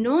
9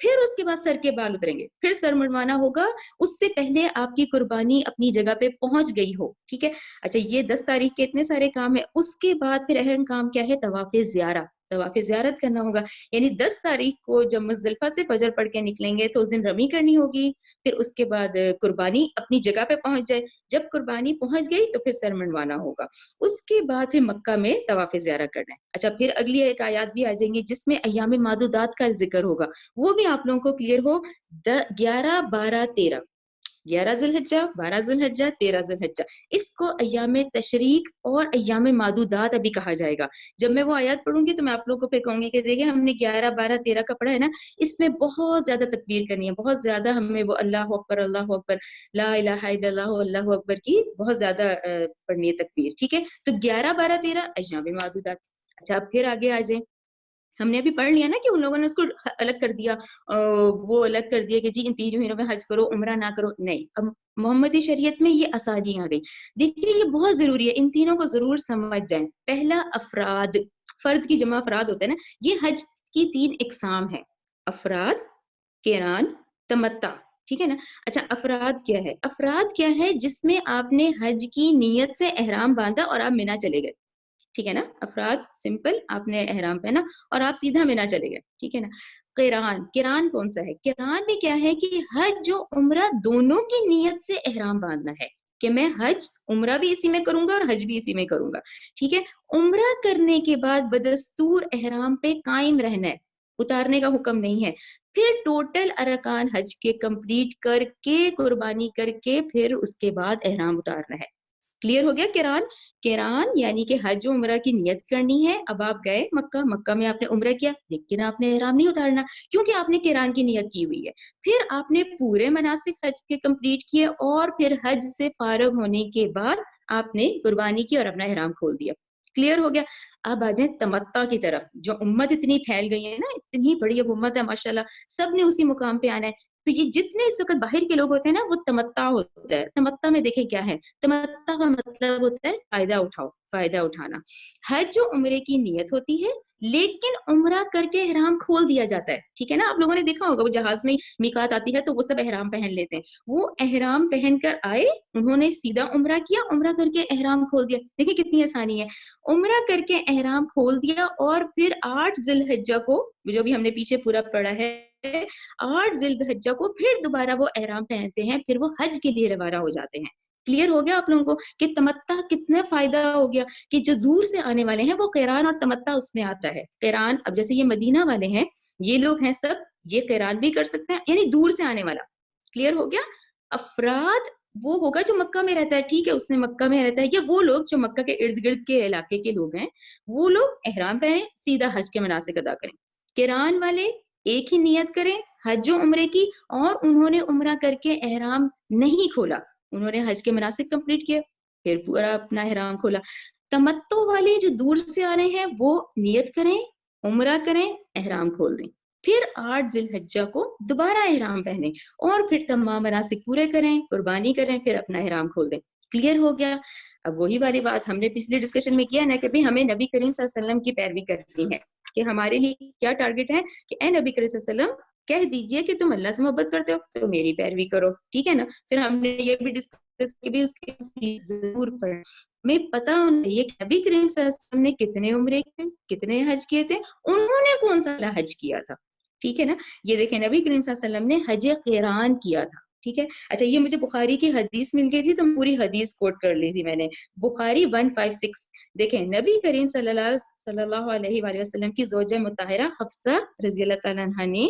پھر اس کے بعد سر کے بال اتریں گے، پھر سر منڈوانا ہوگا، اس سے پہلے آپ کی قربانی اپنی جگہ پہ پہنچ گئی ہو، ٹھیک ہے۔ اچھا یہ 10 تاریخ کے اتنے سارے کام ہیں، اس کے بعد پھر اہم کام کیا ہے؟ طواف زیارہ، طواف زیارت کرنا ہوگا، یعنی 10 تاریخ کو جب مزدلفہ سے فجر پڑھ کے نکلیں گے تو اس دن رمی کرنی ہوگی، پھر اس کے بعد قربانی اپنی جگہ پہ پہنچ جائے، جب قربانی پہنچ گئی تو پھر سر منڈوانا ہوگا، اس کے بعد پھر مکہ میں طواف زیارہ کرنا ہے۔ اچھا پھر اگلی ایک آیات بھی آ جائیں گی جس میں ایام معدودات کا ذکر ہوگا، وہ بھی آپ لوگوں کو کلیئر ہو۔ 11 12 13، 11 ذی الحجہ، 12 ذی الحجہ، 13 ذی الحجہ، اس کو ایام تشریق اور ایام معدودات ابھی کہا جائے گا۔ جب میں وہ آیات پڑھوں گی تو میں آپ لوگوں کو پھر کہوں گی کہ دیکھیں ہم نے 11 12 13 کا پڑھا ہے نا، اس میں بہت زیادہ تکبیر کرنی ہے، بہت زیادہ ہمیں وہ اللہ اکبر لا الہ الا اللہ اللہ اکبر کی بہت زیادہ پڑھنی ہے تکبیر، ٹھیک ہے۔ تو 11 12 13 ایام معدودات۔ اچھا اب پھر آگے آ جائیں، ہم نے ابھی پڑھ لیا نا کہ ان لوگوں نے اس کو الگ کر دیا، وہ الگ کر دیا کہ جی ان 3 مہینوں میں حج کرو عمرہ نہ کرو، نہیں، اب محمدی شریعت میں یہ آسانی آ گئی۔ دیکھیے یہ بہت ضروری ہے، ان تینوں کو ضرور سمجھ جائیں۔ پہلا افراد، فرد کی جمع افراد ہوتا ہے نا، یہ حج کی 3 اقسام ہے، افراد، قران، تمتع، ٹھیک ہے نا۔ اچھا افراد کیا ہے؟ افراد کیا ہے؟ جس میں آپ نے حج کی نیت سے احرام باندھا اور آپ مینا چلے گئے، ٹھیک ہے نا۔ افراد سمپل، آپ نے احرام پہنا اور آپ سیدھا مینا چلے گئے، ٹھیک ہے نا۔ قران، قران کون سا ہے؟ قران میں کیا ہے کہ حج جو عمرہ دونوں کی نیت سے احرام باندھنا ہے، کہ میں حج عمرہ بھی اسی میں کروں گا اور حج بھی اسی میں کروں گا، ٹھیک ہے۔ عمرہ کرنے کے بعد بدستور احرام پہ قائم رہنا ہے، اتارنے کا حکم نہیں ہے۔ پھر ٹوٹل ارکان حج کے کمپلیٹ کر کے قربانی کر کے پھر اس کے بعد احرام اتارنا ہے۔ کلیئر ہو گیا؟ قران، قران یعنی کہ حج و عمرہ کی نیت کرنی ہے، اب آپ گئے مکہ، مکہ میں آپ نے عمرہ کیا لیکن آپ نے احرام نہیں اتارنا کیونکہ آپ نے قران کی نیت کی ہوئی ہے۔ پھر آپ نے پورے مناسک حج کے کمپلیٹ کیے اور پھر حج سے فارغ ہونے کے بعد آپ نے قربانی کی اور اپنا احرام کھول دیا۔ کلیئر ہو گیا؟ اب آ جائیں تمتع کی طرف، جو امت اتنی پھیل گئی ہے نا، اتنی بڑی اب امت ہے ماشاءاللہ، سب نے اسی مقام پہ آنا ہے، تو یہ جتنے اس وقت باہر کے لوگ ہوتے ہیں نا وہ تمتع ہوتا ہے۔ تمتع میں دیکھیں کیا ہے؟ تمتع کا مطلب ہوتا ہے فائدہ اٹھاؤ، فائدہ اٹھانا۔ حج جو عمرے کی نیت ہوتی ہے لیکن عمرہ کر کے احرام کھول دیا جاتا ہے، ٹھیک ہے نا۔ آپ لوگوں نے دیکھا ہوگا وہ جہاز میں میقات آتی ہے تو وہ سب احرام پہن لیتے ہیں، وہ احرام پہن کر آئے، انہوں نے سیدھا عمرہ کیا، عمرہ کر کے احرام کھول دیا، دیکھیں کتنی آسانی ہے۔ عمرہ کر کے احرام کھول دیا اور پھر 8 ذی الحجہ کو، جو بھی ہم نے پیچھے پورا پڑھا ہے، 8 ذی الحجہ کو پھر دوبارہ وہ احرام پہنتے ہیں، پھر وہ حج کے لیے روانہ ہو جاتے ہیں۔ کلیئر ہو گیا آپ لوگوں کو کہ تمتع کتنا فائدہ ہو گیا کہ جو دور سے آنے والے ہیں وہ قران اور تمتع اس میں آتا ہے۔ قران اب جیسے یہ مدینہ والے ہیں، یہ لوگ ہیں سب، یہ قران بھی کر سکتے ہیں، یعنی دور سے آنے والا۔ کلیئر ہو گیا؟ افراد وہ ہوگا جو مکہ میں رہتا ہے، ٹھیک ہے، اس نے مکہ میں رہتا ہے، یا وہ لوگ جو مکہ کے ارد گرد کے علاقے کے لوگ ہیں، وہ لوگ احرام پہنے سیدھا حج کے مناسک ادا کریں۔ قران والے ایک ہی نیت کریں حج و عمرے کی، اور انہوں نے عمرہ کر کے احرام نہیں کھولا، انہوں نے حج کے مناسک کمپلیٹ کیے پھر پورا اپنا احرام کھولا۔ تمتع والے جو دور سے آ رہے ہیں وہ نیت کریں، عمرہ کریں، احرام کھول دیں، پھر 8 ذی الحجہ کو دوبارہ احرام پہنیں اور پھر تمام مناسک پورے کریں، قربانی کریں، پھر اپنا احرام کھول دیں۔ کلیئر ہو گیا؟ اب وہی والی بات ہم نے پچھلے ڈسکشن میں کیا نا کہ ہمیں نبی کریم صلی اللہ علیہ وسلم کی پیروی کرنی ہے، کہ ہمارے لیے کیا ٹارگٹ ہے کہ اے نبی کریم صلی اللہ علیہ وسلم کہہ دیجئے کہ تم اللہ سے محبت کرتے ہو تو میری پیروی کرو، ٹھیک ہے نا۔ پھر ہم نے یہ بھی ڈسکس کی بھی اس کی ضرور پڑھ، میں پتا یہ کہ نبی کریم صلی اللہ علیہ وسلم نے کتنے عمرے کیے، کتنے حج کیے تھے، انہوں نے کون سا حج کیا تھا، ٹھیک ہے نا۔ یہ دیکھیں نبی کریم صلی اللہ علیہ وسلم نے حج قران کیا تھا، ٹھیک ہے۔ اچھا یہ مجھے بخاری کی حدیث مل گئی تھی تو پوری حدیث کوٹ کر لی تھی میں نے، بخاری 156۔ دیکھیں نبی کریم صلی اللہ علیہ وآلہ وسلم کی زوجہ مطہرہ حفصہ رضی اللہ تعالیٰ عنہا نے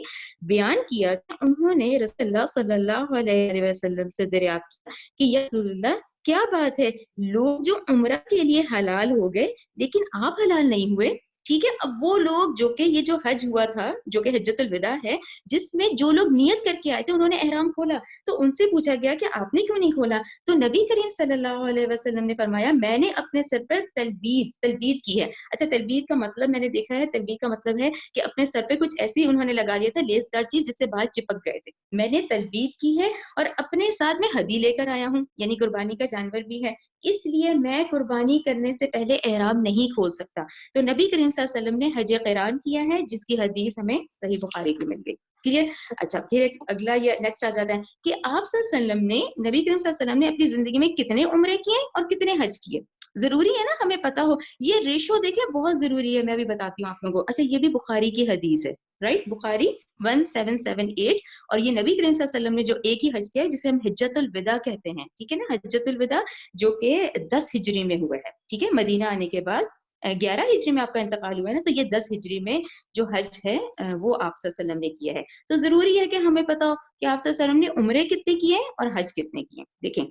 بیان کیا کہ انہوں نے رسول اللہ صلی اللہ علیہ وسلم سے دریافت کیا کہ یا رسول اللہ کیا بات ہے، لوگ جو عمرہ کے لیے حلال ہو گئے لیکن آپ حلال نہیں ہوئے، ٹھیک ہے۔ اب وہ لوگ جو کہ یہ جو حج ہوا تھا جو کہ حجۃ الوداع ہے، جس میں جو لوگ نیت کر کے آئے تھے انہوں نے احرام کھولا، تو ان سے پوچھا گیا کہ آپ نے کیوں نہیں کھولا، تو نبی کریم صلی اللہ علیہ وسلم نے فرمایا میں نے اپنے سر پر تلبید کی ہے۔ اچھا تلبید کا مطلب میں نے دیکھا ہے، تلبید کا مطلب ہے کہ اپنے سر پہ کچھ ایسی انہوں نے لگا دیا تھا لیس دار چیز جس سے بال چپک گئے تھے، میں نے تلبید کی ہے اور اپنے ساتھ میں ہدی لے کر آیا ہوں، یعنی قربانی کا جانور بھی ہے۔ اس لیے میں قربانی کرنے سے پہلے احرام نہیں کھول سکتا. تو نبی کریم صلی اللہ علیہ وسلم نے حج قران کیا ہے، جس کی حدیث ہمیں صحیح بخاری کی مل گئی. کلیئر؟ اچھا، پھر ایک اگلا یہ نیکسٹ آ جاتا ہے کہ آپ صلی اللہ علیہ وسلم نے، نبی کریم صلی اللہ علیہ وسلم نے اپنی زندگی میں کتنے عمرے کیے اور کتنے حج کیے. ضروری ہے نا ہمیں پتا ہو. یہ ریشو دیکھیں بہت ضروری ہے، میں بھی بتاتی ہوں آپ لوگوں کو. اچھا، یہ بھی بخاری کی حدیث ہے، رائٹ؟ بخاری 1778. اور یہ نبی کریم صلی اللہ علیہ وسلم نے جو ایک ہی حج کیا ہے، جسے ہم حجۃ الوداع کہتے ہیں، ٹھیک ہے نا؟ حجۃ الوداع جو کہ 10 ہجری میں ہوا ہے، ٹھیک ہے، مدینہ آنے کے بعد. 11 ہجری میں آپ کا انتقال ہوا ہے نا، تو یہ 10 ہجری میں جو حج ہے وہ آپ صلی اللہ علیہ وسلم نے کیا ہے. تو ضروری ہے کہ ہمیں پتا ہو کہ آپ صلی اللہ علیہ وسلم نے عمرے کتنے کیے اور حج کتنے کیے. دیکھیں،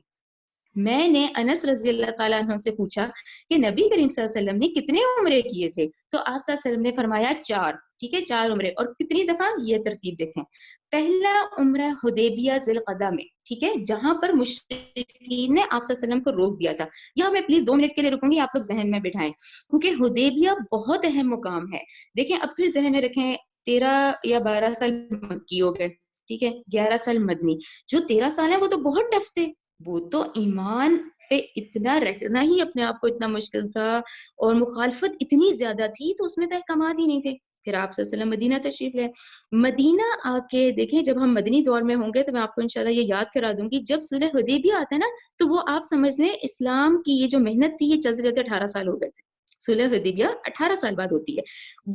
میں نے انس رضی اللہ تعالیٰ عنہ سے پوچھا کہ نبی کریم صلی اللہ علیہ وسلم نے کتنے عمرے کیے تھے، تو آپ صلی اللہ علیہ وسلم نے فرمایا 4. ٹھیک ہے، 4 عمرے. اور کتنی دفعہ؟ یہ ترتیب دیکھیں. پہلا عمرہ حدیبیہ ذی القعدہ میں، ٹھیک ہے، جہاں پر مشرکین نے آپ صلی اللہ علیہ وسلم کو روک دیا تھا. یہاں میں پلیز 2 منٹ کے لیے رکوں گی، آپ لوگ ذہن میں بٹھائیں، کیونکہ حدیبیہ بہت اہم مقام ہے. دیکھیں اب پھر ذہن میں رکھیں، 13 یا 12 سال مکی ہو گئے، ٹھیک ہے، 11 سال مدنی. جو 13 سال ہیں وہ تو بہت ٹف تھے، وہ تو ایمان پہ اتنا رہنا ہی اپنے آپ کو اتنا مشکل تھا، اور مخالفت اتنی زیادہ تھی، تو اس میں تو احکامات ہی نہیں تھے. پھر آپ صلی اللہ علیہ وسلم مدینہ تشریف لے. مدینہ آ کے دیکھیں، جب ہم مدنی دور میں ہوں گے تو میں آپ کو انشاءاللہ یہ یاد کرا دوں گی، جب صلح حدیبیہ آتا ہے نا، تو وہ آپ سمجھ لیں اسلام کی یہ جو محنت تھی، یہ چلتے چلتے 18 سال ہو گئے تھے. صلح حدیبیہ 18 سال بعد ہوتی ہے.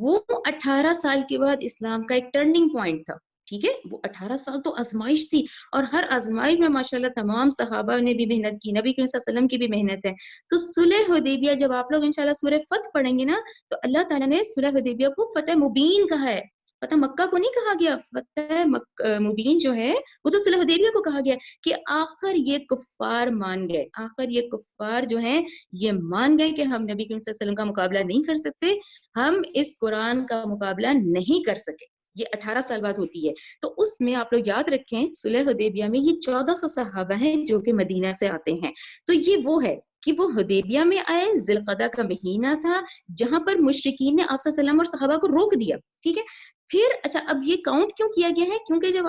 وہ 18 سال کے بعد اسلام کا ایک ٹرننگ پوائنٹ تھا، ٹھیک ہے. وہ 18 سال تو آزمائش تھی، اور ہر آزمائش میں ماشاءاللہ تمام صحابہ نے بھی محنت کی، نبی کریم صلی اللہ علیہ وسلم کی بھی محنت ہے. تو صلح حدیبیہ جب آپ لوگ انشاءاللہ سورہ فتح پڑھیں گے نا، تو اللہ تعالیٰ نے صلح حدیبیہ کو فتح مبین کہا ہے. فتح مکہ کو نہیں کہا گیا. فتح مبین جو ہے وہ تو صلح حدیبیہ کو کہا گیا، کہ آخر یہ کفار مان گئے، آخر یہ کفار جو ہیں یہ مان گئے کہ ہم نبی کریم صلی اللہ علیہ وسلم کا مقابلہ نہیں کر سکتے، ہم اس قرآن کا مقابلہ نہیں کر سکے. یہ 18 سال بعد ہوتی ہے. تو اس میں آپ لوگ یاد رکھیں، صلح حدیبیہ میں یہ 1400 صحابہ ہیں جو کہ مدینہ سے آتے ہیں. تو یہ وہ ہے کہ وہ حدیبیہ میں آئے، ذی القعدہ کا مہینہ تھا، جہاں پر مشرکین نے آپ صلی اللہ علیہ وسلم اور صحابہ کو روک دیا، ٹھیک ہے. پھر اچھا، اب یہ کاؤنٹ کیوں کیا گیا ہے؟ کیونکہ جب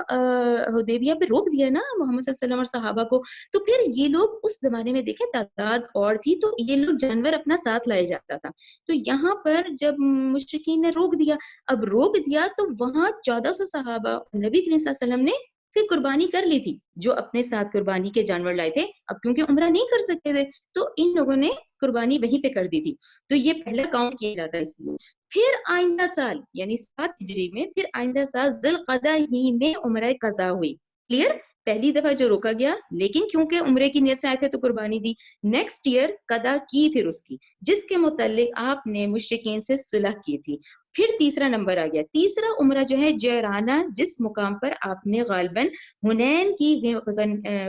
حدیبیہ پہ روک دیا نا محمد صلی اللہ علیہ وسلم اور صحابہ کو، تو پھر یہ لوگ اس زمانے میں دیکھیں تعداد اور تھی، تو یہ لوگ جانور اپنا ساتھ لائے جاتا تھا. تو یہاں پر جب مشرکین نے روک دیا، اب روک دیا تو وہاں 1400 صحابہ نبی کریم صلی اللہ علیہ وسلم نے پھر قربانی کر لی تھی، جو اپنے ساتھ قربانی کے جانور لائے تھے. اب کیونکہ عمرہ نہیں کر سکتے تھے، تو ان لوگوں نے قربانی وہیں پہ کر دی تھی. تو یہ پہلا کاؤنٹ کیا جاتا ہے اس لیے. پھر آئندہ سال یعنی 7 ہجری میں، پھر آئندہ سال ذی القعدہ ہی میں عمرہ قضا ہوئی. کلیئر؟ پہلی دفعہ جو روکا گیا، لیکن کیونکہ عمرے کی نیت سے آئے تھے تو قربانی دی. نیکسٹ ایئر قضا کی پھر اس کی، جس کے متعلق آپ نے مشرکین سے صلح کی تھی. پھر تیسرا نمبر آ گیا. تیسرا عمرہ جو ہے جیرانہ، جس مقام پر آپ نے غالباً حنین کی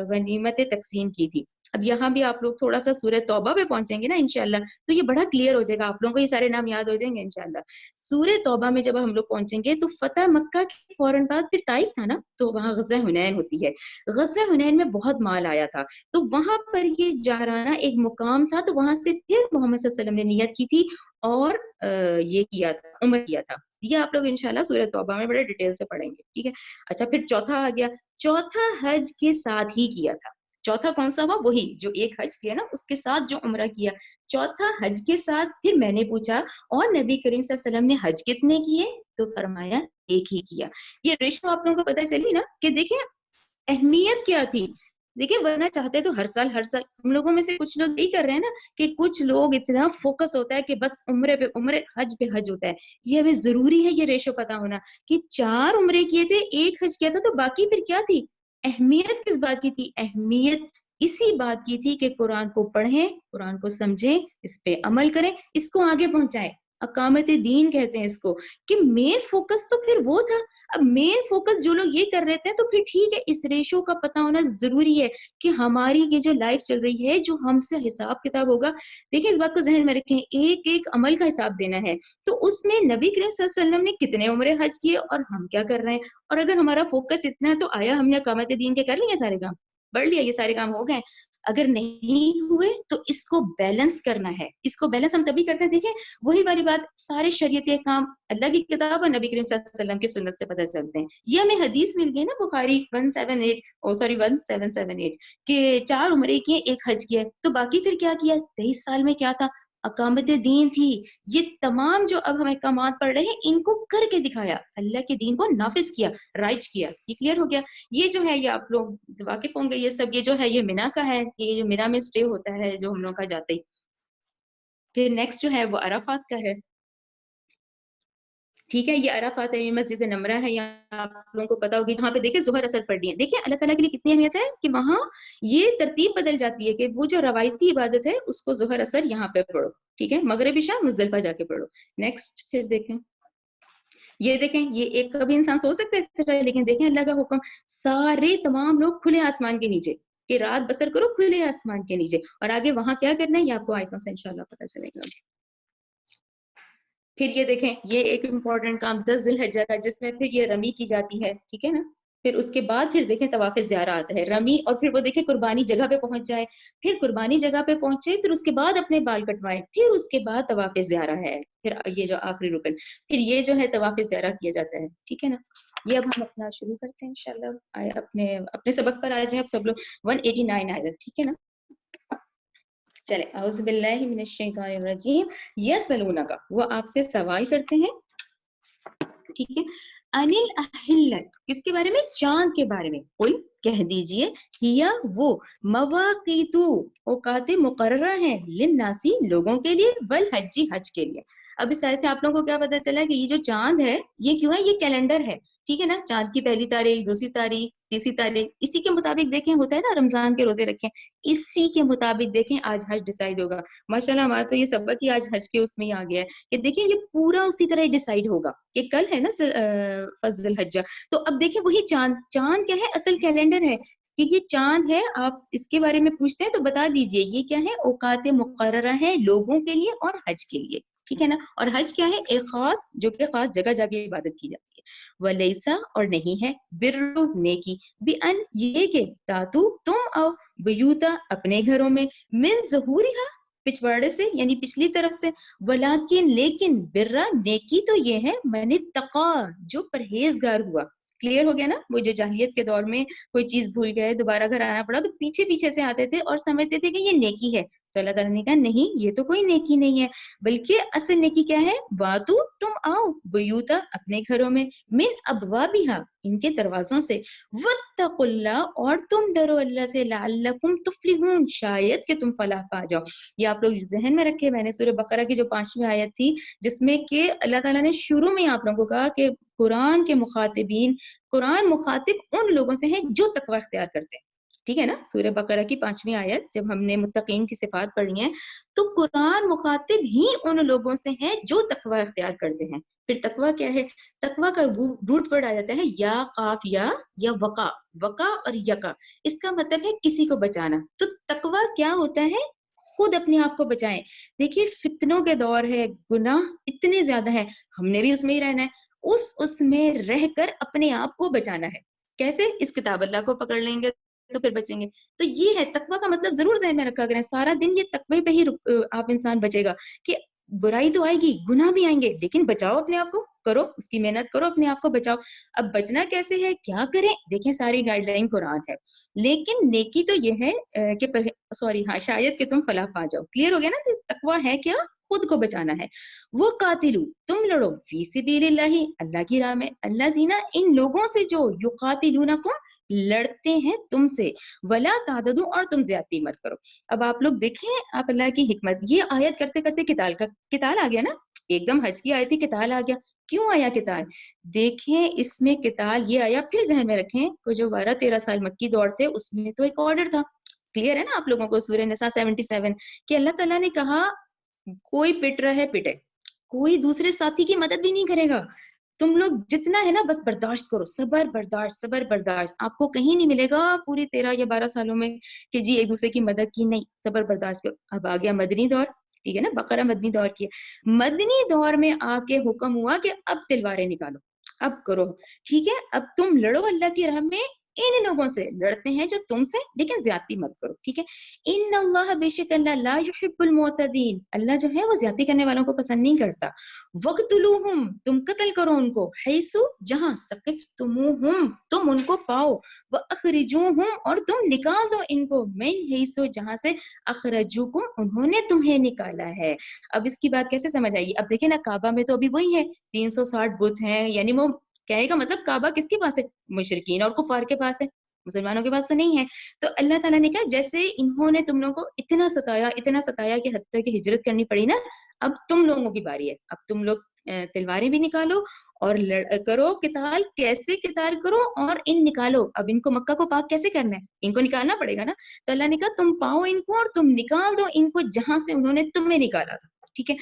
غنیمت تقسیم کی تھی. اب یہاں بھی آپ لوگ تھوڑا سا سورہ توبہ پہ پہنچیں گے نا انشاءاللہ، تو یہ بڑا کلیئر ہو جائے گا، آپ لوگوں کو یہ سارے نام یاد ہو جائیں گے انشاءاللہ. سورہ توبہ میں جب ہم لوگ پہنچیں گے تو فتح مکہ کے فوراً بعد پھر طائف تھا نا، تو وہاں غزوہ حنین ہوتی ہے. غزوہ حنین میں بہت مال آیا تھا، تو وہاں پر یہ جارانہ ایک مقام تھا، تو وہاں سے پھر محمد صلی اللہ علیہ وسلم نے نیت کی تھی اور یہ کیا تھا، عمر کیا تھا. یہ آپ لوگ انشاءاللہ سورہ توبہ میں بڑے ڈیٹیل سے پڑھیں گے، ٹھیک ہے. اچھا، پھر چوتھا آ گیا. چوتھا حج کے ساتھ ہی کیا تھا. چوتھا کون سا ہوا؟ وہی جو ایک حج کیا نا، اس کے ساتھ جو عمرہ کیا. چوتھا حج کے ساتھ. پھر میں نے پوچھا اور نبی کریم صلی اللہ علیہ وسلم نے حج کتنے کیے؟ تو فرمایا ایک ہی کیا. یہ ریشو آپ لوگوں کو پتہ چلی نا کہ دیکھیں اہمیت کیا تھی. دیکھیں ورنہ چاہتے تو ہر سال ہم لوگوں میں سے کچھ لوگ یہی کر رہے ہیں نا، کہ کچھ لوگ اتنا فوکس ہوتا ہے کہ بس عمرے پہ عمرے، حج پہ حج ہوتا ہے. یہ ہمیں ضروری ہے یہ ریشو پتا ہونا کہ 4 عمرے کیے تھے، ایک حج کیا تھا، تو باقی پھر کیا تھی؟ اہمیت کس بات کی تھی؟ اہمیت اسی بات کی تھی کہ قرآن کو پڑھیں، قرآن کو سمجھیں، اس پہ عمل کریں، اس کو آگے پہنچائیں. اقامت دین کہتے ہیں اس کو، کہ مین فوکس تو پھر وہ تھا. اب مین فوکس جو لوگ یہ کر رہے تھے تو پھر ٹھیک ہے، اس ریشو کا پتہ ہونا ضروری ہے کہ ہماری یہ جو لائف چل رہی ہے، جو ہم سے حساب کتاب ہوگا. دیکھیں اس بات کو ذہن میں رکھیں، ایک ایک عمل کا حساب دینا ہے. تو اس میں نبی کریم صلی اللہ علیہ وسلم نے کتنے عمرے حج کیے اور ہم کیا کر رہے ہیں. اور اگر ہمارا فوکس اتنا ہے تو آیا ہم نے اقامت دین کے کر لیے سارے کام؟ پڑھ لیا یہ سارے کام ہو گئے. اگر نہیں ہوئے تو اس کو بیلنس کرنا ہے. اس کو بیلنس ہم تبھی کرتے ہیں, دیکھیں وہی والی بات, سارے شریعت کام اللہ کی کتاب اور نبی کریم صلی اللہ علیہ وسلم کی سنت سے پتہ چلتے ہیں. یہ ہمیں حدیث مل گئی نا بخاری 1778 کہ 4 عمرے کیے 1 حج کیا. تو باقی پھر کیا کیا, 23 سال میں کیا تھا, اقامت دین تھی. یہ تمام جو اب ہم احکامات پڑھ رہے ہیں ان کو کر کے دکھایا, اللہ کے دین کو نافذ کیا, رائج کیا. یہ کلیئر ہو گیا. یہ جو ہے یہ آپ لوگ واقف ہوں گے, یہ سب یہ جو ہے یہ مینا کا ہے, یہ جو مینا میں سٹے ہوتا ہے جو ہم لوگ کا جاتے ہی. پھر نیکسٹ جو ہے وہ عرفات کا ہے. ٹھیک ہے, یہ عرفات ہے, یہ مسجد نمرہ ہے, یہاں آپ لوگوں کو پتا ہوگی جہاں پہ دیکھیں ظہر اثر پڑھ لی ہے. دیکھیں اللہ تعالیٰ کے لیے کتنی اہمیت ہے کہ وہاں یہ ترتیب بدل جاتی ہے کہ وہ جو روایتی عبادت ہے اس کو ظہر اثر یہاں پہ پڑھو, ٹھیک ہے, مغرب عشاء مزدلفہ جا کے پڑھو. نیکسٹ پھر دیکھیں, یہ دیکھیں یہ ایک کبھی انسان سوچ سکتا ہے اس طرح, لیکن دیکھیں اللہ کا حکم, سارے تمام لوگ کھلے آسمان کے نیچے کہ رات بسر کرو کھلے آسمان کے نیچے. اور آگے وہاں کیا کرنا ہے یہ آپ کو آیتوں سے انشاءاللہ پتہ چلے گا. پھر یہ دیکھیں یہ ایک امپورٹنٹ کام 10 ذی الحجہ کا, جس میں پھر یہ رمی کی جاتی ہے, ٹھیک ہے نا. پھر اس کے بعد پھر دیکھیں طواف زیارہ آتا ہے, رمی, اور پھر وہ دیکھیں قربانی جگہ پہ پہنچ جائے, پھر قربانی جگہ پہ پہنچے, پھر اس کے بعد اپنے بال کٹوائے, پھر اس کے بعد طواف زیارہ ہے, پھر یہ جو آخری رکن, پھر یہ جو ہے طواف زیارہ کیا جاتا ہے, ٹھیک ہے نا. یہ اب ہم اپنا شروع کرتے ہیں انشاءاللہ. اپنے سبق پر آ جائیں اب سب لوگ. 189 آیت, ٹھیک ہے نا. چلے, اعوذ باللہ من الشیطان الرجیم. یسألونک, وہ آپ سے سوال کرتے ہیں, ٹھیک ہے, انل اہلت, کس کے بارے میں, چاند کے بارے میں. قل, کہہ دیجئے, ہیا وہ, مواقیتو, اوقات مقررہ ہیں, للناسی, لوگوں کے لیے, والحج, حج کے لیے. اب اس آیت سے آپ لوگوں کو کیا پتا چلا کہ یہ جو چاند ہے یہ کیوں ہے, یہ کیلنڈر ہے, ٹھیک ہے نا. چاند کی پہلی تاریخ, دوسری تاریخ, تیسری تاریخ, اسی کے مطابق دیکھیں ہوتا ہے نا رمضان کے روزے رکھیں, اسی کے مطابق دیکھیں آج حج ڈیسائیڈ ہوگا. ماشاءاللہ ہمارا تو یہ سبق ہی آج حج کے اس میں ہی آ گیا ہے کہ دیکھیں یہ پورا اسی طرح ڈیسائیڈ ہوگا کہ کل ہے نا فضل الحجہ. تو اب دیکھیں وہی چاند, چاند کیا ہے, اصل کیلنڈر ہے کہ یہ چاند ہے. آپ اس کے بارے میں پوچھتے ہیں تو بتا دیجئے یہ کیا ہے, اوقات مقررہ ہے لوگوں کے لیے اور حج کے لیے, ٹھیک ہے نا. اور حج کیا ہے, ایک خاص, جو کہ خاص جگہ جا کے عبادت کی جاتی ہے. ولیسا, اور نہیں ہے, برو, نیکی, بان, یہ کہ تاتو, تم آؤ, بیوتا, اپنے گھروں میں, من ظہورہا, پچھواڑے سے یعنی پچھلی طرف سے, ولیکن, لیکن, برا, نیکی تو یہ ہے, من اتقا, جو پرہیزگار ہوا. کلیئر ہو گیا نا. وہ جو جاہلیت کے دور میں کوئی چیز بھول گئے, دوبارہ گھر آنا پڑا, تو پیچھے پیچھے سے آتے تھے اور سمجھتے تھے کہ یہ نیکی ہے. تو اللہ تعالیٰ نے کہا نہیں, یہ تو کوئی نیکی نہیں ہے, بلکہ اصل نیکی کیا ہے, واتو, تم آؤ, بیوتا, اپنے گھروں میں, من ابوابہا, ان کے دروازوں سے, واتقوا اللہ, اور تم ڈرو اللہ سے, لعلکم تفلحون, شاید کہ تم فلاح پا جاؤ. یہ آپ لوگ ذہن میں رکھے, میں نے سورہ بقرہ کی جو 5ویں آیت تھی جس میں کہ اللہ تعالیٰ نے شروع میں آپ لوگوں کو کہا کہ قرآن کے مخاطبین, قرآن مخاطب ان لوگوں سے ہیں جو تقوی اختیار کرتے ہیں, ٹھیک ہے نا. سورہ بقرہ کی 5ویں آیت جب ہم نے متقین کی صفات پڑھی ہیں تو قرآن مخاطب ہی ان لوگوں سے ہیں جو تقوی اختیار کرتے ہیں. پھر تقوی کیا ہے, تقوی کا روٹ ورڈ آ جاتا ہے یا قاف یا وقا, وقا اور یقا, اس کا مطلب ہے کسی کو بچانا. تو تقوی کیا ہوتا ہے, خود اپنے آپ کو بچائیں. دیکھیے فتنوں کے دور ہے, گناہ اتنے زیادہ ہیں, ہم نے بھی اس میں ہی رہنا ہے, اس میں رہ کر اپنے آپ کو بچانا ہے. کیسے, اس کتاب اللہ کو پکڑ لیں گے تو پھر بچیں گے. تو یہ ہے تقوی کا مطلب, ضرور ذہن میں رکھا کریں, سارا دن یہ تقوی پہ ہی آپ انسان بچے گا کہ برائی تو آئے گی, گناہ بھی آئیں گے, لیکن بچاؤ اپنے آپ کو, کرو اس کی محنت کرو, اپنے آپ کو بچاؤ. اب بچنا کیسے ہے, کیا کریں, دیکھیں ساری گائیڈ لائن قرآن ہے, لیکن نیکی تو یہ ہے کہ شاید کہ تم فلاح پا جاؤ. کلیئر ہو گیا نا. تقوی ہے کیا, خود کو بچانا ہے. وہ قاتلو, تم لڑو, فی سبیل اللہ, اللہ کی راہ میں, اللہ زینا, ان لوگوں سے جو یقاتلونکم, لڑتے ہیں تم سے, ولا تعددو, اور تم زیادتی مت کرو. اب آپ لوگ دیکھیں آپ اللہ کی حکمت, یہ آیت کرتے کرتے قتال آ گیا نا, ایک دم حج کی آیت تھی, قتال آ گیا. کیوں آیا قتال, دیکھیں اس میں قتال یہ آیا, پھر ذہن میں رکھیں وہ جو 12-13 سال مکی دور تھے اس میں تو ایک آرڈر تھا. کلیئر ہے نا آپ لوگوں کو, سورہ نساء 77 کہ اللہ تعالیٰ نے کہا کوئی پٹ رہا ہے پٹے, کوئی دوسرے ساتھی کی مدد بھی نہیں کرے گا, تم لوگ جتنا ہے نا بس برداشت کرو, صبر برداشت, صبر برداشت. آپ کو کہیں نہیں ملے گا پوری 13 یا 12 سالوں میں کہ جی ایک دوسرے کی مدد کی, نہیں, صبر برداشت کرو. اب آ گیا مدنی دور, ٹھیک ہے نا, بقرہ مدنی دور کی. مدنی دور میں آ کے حکم ہوا کہ اب تلواریں نکالو, اب کرو, ٹھیک ہے, اب تم لڑو اللہ کی راہ میں, ان لوگوں سے لڑتے ہیں جو تم سے، لیکن زیادتی مت کرو، ٹھیک ہے. ان اللہ، بے شک اللہ، لا یحب المعتدین، اللہ جو ہے وہ زیادتی کرنے والوں کو پسند نہیں کرتا. وقتلوہم، تم قتل کرو ان کو، حیثو، جہاں، ثقفتموہم، تم ان کو پاؤ، واخرجوہم، اور تم نکال دو ان کو، من حیثو، جہاں سے اخرجوکم، انہوں نے تمہیں نکالا ہے. اب اس کی بات کیسے سمجھ آئے گی؟ اب دیکھیں نا، کعبہ میں تو ابھی وہی ہے، 360 بت ہیں، یعنی وہ کہے گا مطلب کعبہ کس کے پاس ہے؟ مشرکین اور کفار کے پاس ہے، مسلمانوں کے پاس تو نہیں ہے. تو اللہ تعالیٰ نے کہا جیسے انہوں نے تم لوگوں کو اتنا ستایا کہ حتیٰ کہ ہجرت کرنی پڑی نا، اب تم لوگوں کی باری ہے، اب تم لوگ تلواریں بھی نکالو اور کرو قتال. کیسے قتال کرو؟ اور ان نکالو. اب ان کو مکہ کو پاک کیسے کرنا ہے؟ ان کو نکالنا پڑے گا نا. تو اللہ نے کہا تم پاؤ ان کو اور تم نکال دو ان کو جہاں سے انہوں نے تمہیں نکالا تھا، ٹھیک ہے.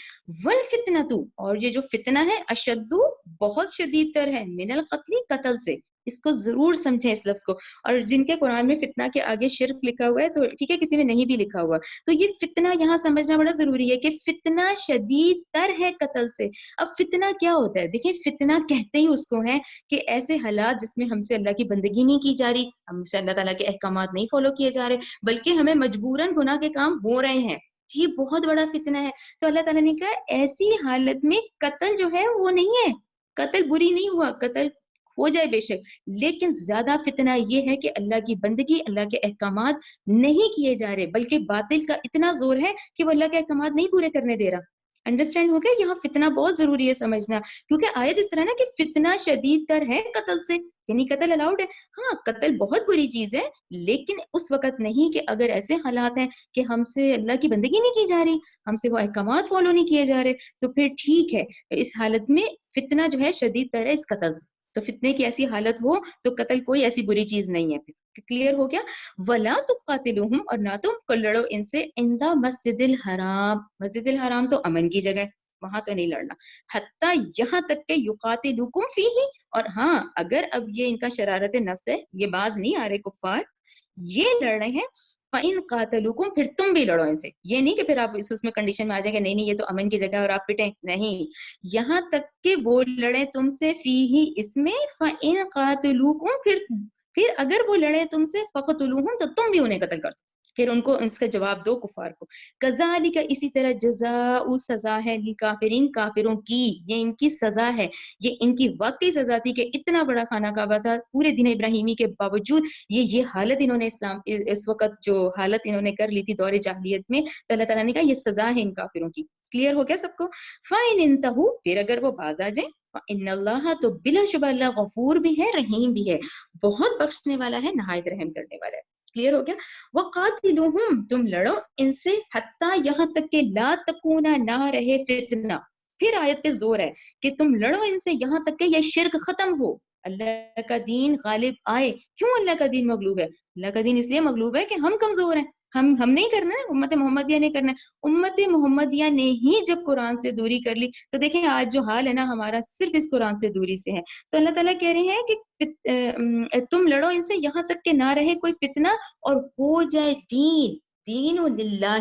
والفتنۃ، اور یہ جو فتنہ ہے، اشدو، بہت شدید تر ہے، من القتل، قتل سے. اس کو ضرور سمجھیں اس لفظ کو. اور جن کے قرآن میں فتنہ کے آگے شرک لکھا ہوا ہے تو ٹھیک ہے، کسی میں نہیں بھی لکھا ہوا، تو یہ فتنہ یہاں سمجھنا بڑا ضروری ہے کہ فتنہ شدید تر ہے قتل سے. اب فتنہ کیا ہوتا ہے؟ دیکھیں، فتنہ کہتے ہی اس کو ہیں کہ ایسے حالات جس میں ہم سے اللہ کی بندگی نہیں کی جا رہی، ہم سے اللہ تعالیٰ کے احکامات نہیں فالو کیے جا رہے، بلکہ ہمیں مجبوراً گناہ کے کام ہو رہے ہیں. یہ بہت بڑا فتنہ ہے. تو اللہ تعالیٰ نے کہا ایسی حالت میں قتل جو ہے وہ نہیں ہے، قتل بری نہیں ہوا، قتل ہو جائے بے شک، لیکن زیادہ فتنہ یہ ہے کہ اللہ کی بندگی، اللہ کے احکامات نہیں کیے جا رہے، بلکہ باطل کا اتنا زور ہے کہ وہ اللہ کے احکامات نہیں پورے کرنے دے رہا. انڈرسٹینڈ ہو گیا؟ یہاں فتنہ بہت ضروری ہے سمجھنا، کیونکہ آیت اس طرح نا کہ فتنہ شدید تر ہے قتل سے، یعنی قتل الاؤڈ ہے. ہاں، قتل بہت بری چیز ہے، لیکن اس وقت نہیں کہ اگر ایسے حالات ہیں کہ ہم سے اللہ کی بندگی نہیں کی جا رہی، ہم سے وہ احکامات فالو نہیں کیے جا رہے، تو پھر ٹھیک ہے. اس حالت میں فتنہ جو ہے شدید تر ہے اس قتل سے. تو فتنے کی ایسی حالت ہو تو قتل کوئی ایسی بری چیز نہیں ہے. کلیئر ہو گیا؟ ولا تقاتلوہم، اور نہ تم لڑو ان سے، عند مسجد الحرام، مسجد الحرام تو امن کی جگہ، وہاں تو نہیں لڑنا. حتیٰ، یہاں تک کہ یقاتلوکم فیہ، اور ہاں اگر اب یہ ان کا شرارت نفس ہے، یہ باز نہیں آ رہے کفار، یہ لڑ رہے ہیں، فَإِن قَاتَلُوكُمْ، پھر تم بھی لڑو ان سے. یہ نہیں کہ پھر آپ اس میں کنڈیشن میں آ جائیں کہ نہیں نہیں یہ تو امن کی جگہ اور آپ پٹیں، نہیں، یہاں تک کہ وہ لڑے تم سے، فیہ، اس میں، فَإِن قَاتَلُوكُمْ، پھر اگر وہ لڑے تم سے، فَقْتُلُوهُمْ، تو تم بھی انہیں قتل کر دو. پھر ان کو اس کا جواب دو کفار کو. کذالک، اسی طرح، جزاء، سزا ہے، للکافرین، کافروں کی، یہ ان کی سزا ہے، یہ ان کی واقعی سزا تھی کہ اتنا بڑا خانہ کعبہ تھا پورے دین ابراہیمی کے باوجود، یہ حالت انہوں نے اسلام اس وقت جو حالت انہوں نے کر لی تھی دور جاہلیت میں، تو اللہ تعالیٰ نے کہا یہ سزا ہے ان کافروں کی. کلیئر ہو گیا سب کو؟ فَإِنِ انْتَهُوا، پھر اگر وہ باز آ جائیں، فَإِنَّ اللَّهَ، تو بلا شبہ اللہ غفور بھی ہے، رحیم بھی ہے، بہت بخشنے والا ہے، نہایت رحم کرنے والا ہے. کلیئر ہو گیا؟ وَقَاتِلُوهُمْ، تم لڑو ان سے، حتیٰ، یہاں تک کہ لا تکونا، نہ رہے فتنہ. پھر آیت پہ زور ہے کہ تم لڑو ان سے یہاں تک کہ یہ شرک ختم ہو، اللہ کا دین غالب آئے. کیوں اللہ کا دین مغلوب ہے؟ اللہ کا دین اس لیے مغلوب ہے کہ ہم کمزور ہیں، ہم نہیں کرنا ہے، امت محمدیہ نے کرنا ہے. امت محمدیہ نے ہی جب قرآن سے دوری کر لی، تو دیکھیں آج جو حال ہے نا ہمارا، صرف اس قرآن سے دوری سے ہے. تو اللہ تعالیٰ کہہ رہے ہیں کہ تم لڑو ان سے یہاں تک کہ نہ رہے کوئی فتنہ، اور ہو جائے دین للہ،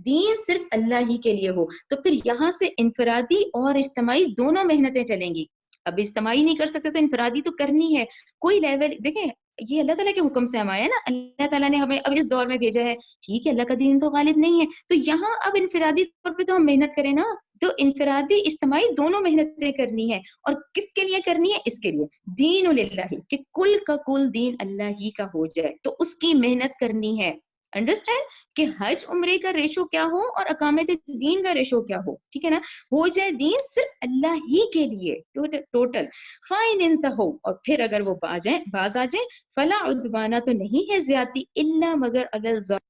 دین صرف اللہ ہی کے لیے ہو. تو پھر یہاں سے انفرادی اور اجتماعی دونوں محنتیں چلیں گی. اب اجتماعی نہیں کر سکتے تو انفرادی تو کرنی ہے. کوئی لیول، دیکھیں یہ اللہ تعالیٰ کے حکم سے ہم آئے ہیں نا، اللہ تعالیٰ نے ہمیں اب اس دور میں بھیجا ہے، ٹھیک ہے اللہ کا دین تو غالب نہیں ہے، تو یہاں اب انفرادی طور پہ تو ہم محنت کریں نا. تو انفرادی اجتماعی دونوں محنتیں کرنی ہے. اور کس کے لیے کرنی ہے؟ اس کے لیے دین للہ، کہ کل کا کل دین اللہ ہی کا ہو جائے، تو اس کی محنت کرنی ہے. انڈرسٹینڈ کہ حج عمرے کا ریشو کیا ہو اور اقامت دین کا ریشو کیا ہو، ٹھیک ہے نا، ہو جائے دین صرف اللہ ہی کے لیے ٹوٹل. فائن انتہو، اور پھر اگر وہ باز آ جائیں، فلا عدوانہ، تو نہیں ہے زیادتی، الا مگر علی الظالمین.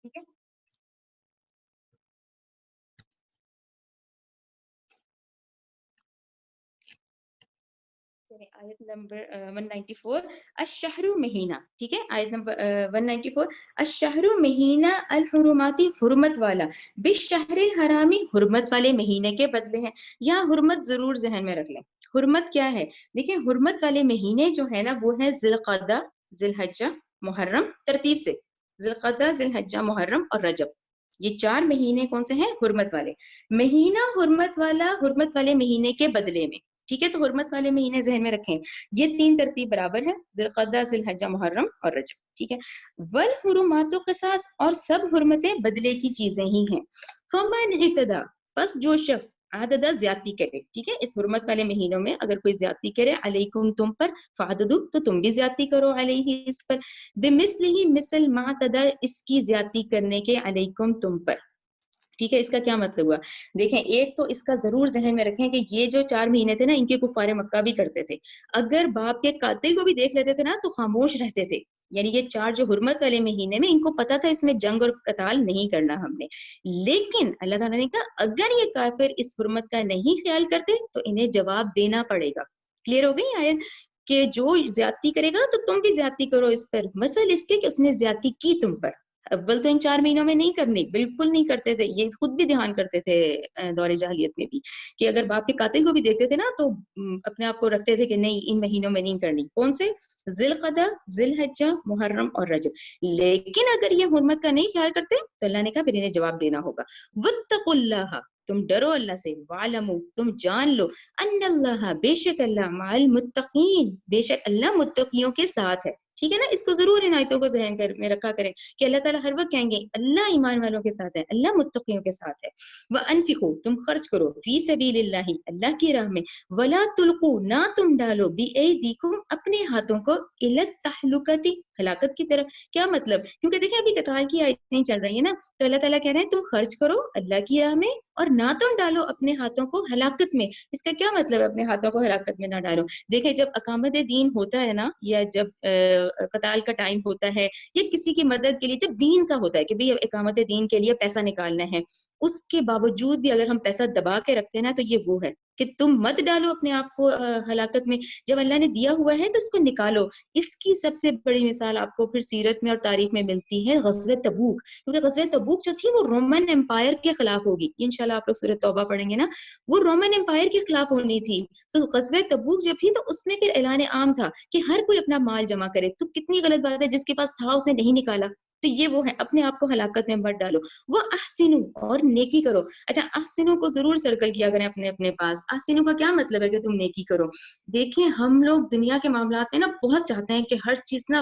ٹھیک ہے، آیت نمبر 194، الشہر مہینہ، ٹھیک ہے، آیت نمبر 194، الشہر مہینہ، الحرماتی، حرمت والا، بالشہر الحرامی، حرمت والے مہینے کے بدلے ہیں. یا حرمت ضرور ذہن میں رکھ لیں. حرمت کیا ہے؟ دیکھیں حرمت والے مہینے جو ہے نا وہ ہے ذی القعدہ، ذی الحجہ، محرم، ترتیب سے ذی القعدہ، ذی الحجہ، محرم اور رجب. یہ 4 مہینے کون سے ہیں؟ حرمت والے. مہینہ حرمت والا، حرمت والے مہینے کے بدلے میں. ٹھیک ہے. تو حرمت والے مہینے ذہن میں رکھیں, یہ 3 ترتیب برابر ہے, ذوالقعدہ, ذوالحجہ, محرم اور رجب. ٹھیک ہے. والحرمات قصاص, اور سب حرمتیں بدلے کی چیزیں ہی ہیں. فمن اعتدى, بس جو شخص عددہ زیادتی کرے, ٹھیک ہے, اس حرمت والے مہینوں میں اگر کوئی زیادتی کرے, علیکم, تم پر, فعددو, تو تم بھی زیادتی کرو, علیہ, اس پر, بمثلہ, مثل ما اعتدى, اس کی زیادتی کرنے کے, علیکم, تم پر. ٹھیک ہے. اس کا کیا مطلب ہوا؟ دیکھیں, ایک تو اس کا ضرور ذہن میں رکھیں کہ یہ جو 4 مہینے تھے نا, ان کے کفار مکہ بھی کرتے تھے, اگر باپ کے قاتل کو بھی دیکھ لیتے تھے نا تو خاموش رہتے تھے. یعنی یہ 4 جو حرمت والے مہینے میں, ان کو پتا تھا اس میں جنگ اور قتال نہیں کرنا ہم نے, لیکن اللہ تعالیٰ نے کہا اگر یہ کافر اس حرمت کا نہیں خیال کرتے تو انہیں جواب دینا پڑے گا. کلیئر ہو گئی آیت کہ جو زیادتی کرے گا تو تم بھی زیادتی کرو اس پر, مثل اس کے کہ اس نے زیادتی کی تم پر. اول تو ان 4 مہینوں میں نہیں کرنی, بالکل نہیں کرتے تھے, یہ خود بھی دھیان کرتے تھے دور جاہلیت میں بھی, کہ اگر باپ کے قاتل کو بھی دیکھتے تھے نا تو اپنے آپ کو رکھتے تھے کہ نہیں, ان مہینوں میں نہیں کرنی. کون سے؟ ذوالقعدہ, ذوالحجہ, محرم اور رجب. لیکن اگر یہ حرمت کا نہیں خیال کرتے تو اللہ نے کہا پھر انہیں جواب دینا ہوگا. واتقوا اللہ, تم ڈرو اللہ سے, وعلموا, تم جان لو, ان اللہ, بے شک اللہ, مع المتقین, بے شک اللہ متقیوں کے ساتھ ہے. ٹھیک ہے نا. اس کو ضرور ان آیتوں کو ذہن میں رکھا کریں کہ اللہ تعالیٰ ہر وقت کہیں گے اللہ ایمان والوں کے ساتھ ہے, اللہ متقیوں کے ساتھ ہے. وَأَنفِقُوا, تم خرچ کرو, فی سبیل اللہ, اللہ کی راہ میں, ولا تلقوا, نہ تم ڈالو, بِأَیدِیکم, اپنے ہاتھوں کو, الی التہلکۃ, ہلاکت کی طرف. کیا مطلب؟ کیونکہ دیکھیں ابھی قتال کی آیتیں چل رہی ہیں نا, تو اللہ تعالیٰ کہہ رہے ہیں تم خرچ کرو اللہ کی راہ میں اور نہ تم ڈالو اپنے ہاتھوں کو ہلاکت میں. اس کا کیا مطلب ہے اپنے ہاتھوں کو ہلاکت میں نہ ڈالو؟ دیکھیں جب اقامت دین ہوتا ہے نا, یا جب قتال کا ٹائم ہوتا ہے, یا کسی کی مدد کے لیے, جب دین کا ہوتا ہے کہ بھئی اقامت دین کے لیے پیسہ نکالنا ہے, اس کے باوجود بھی اگر ہم پیسہ دبا کے رکھتے ہیں نا, تو یہ وہ ہے کہ تم مت ڈالو اپنے آپ کو ہلاکت میں. جب اللہ نے دیا ہوا ہے تو اس کو نکالو. اس کی سب سے بڑی مثال آپ کو پھر سیرت میں اور تاریخ میں ملتی ہے غزوہ تبوک. کیونکہ غزوہ تبوک جو تھی وہ رومن امپائر کے خلاف ہوگی, انشاءاللہ آپ لوگ سورۃ توبہ پڑھیں گے نا, وہ رومن امپائر کے خلاف ہونی تھی. تو غزوہ تبوک جب تھی تو اس میں پھر اعلان عام تھا کہ ہر کوئی اپنا مال جمع کرے. تو کتنی غلط بات ہے, جس کے پاس تھا اس نے نہیں نکالا. تو یہ وہ ہے, اپنے آپ کو ہلاکت میں مت ڈالو. وہ احسنو, اور نیکی کرو. اچھا, احسنو کو ضرور سرکل کیا کریں اپنے پاس. احسنو کا کیا مطلب ہے کہ تم نیکی کرو. دیکھیں ہم لوگ دنیا کے معاملات میں نا بہت چاہتے ہیں کہ ہر چیز نا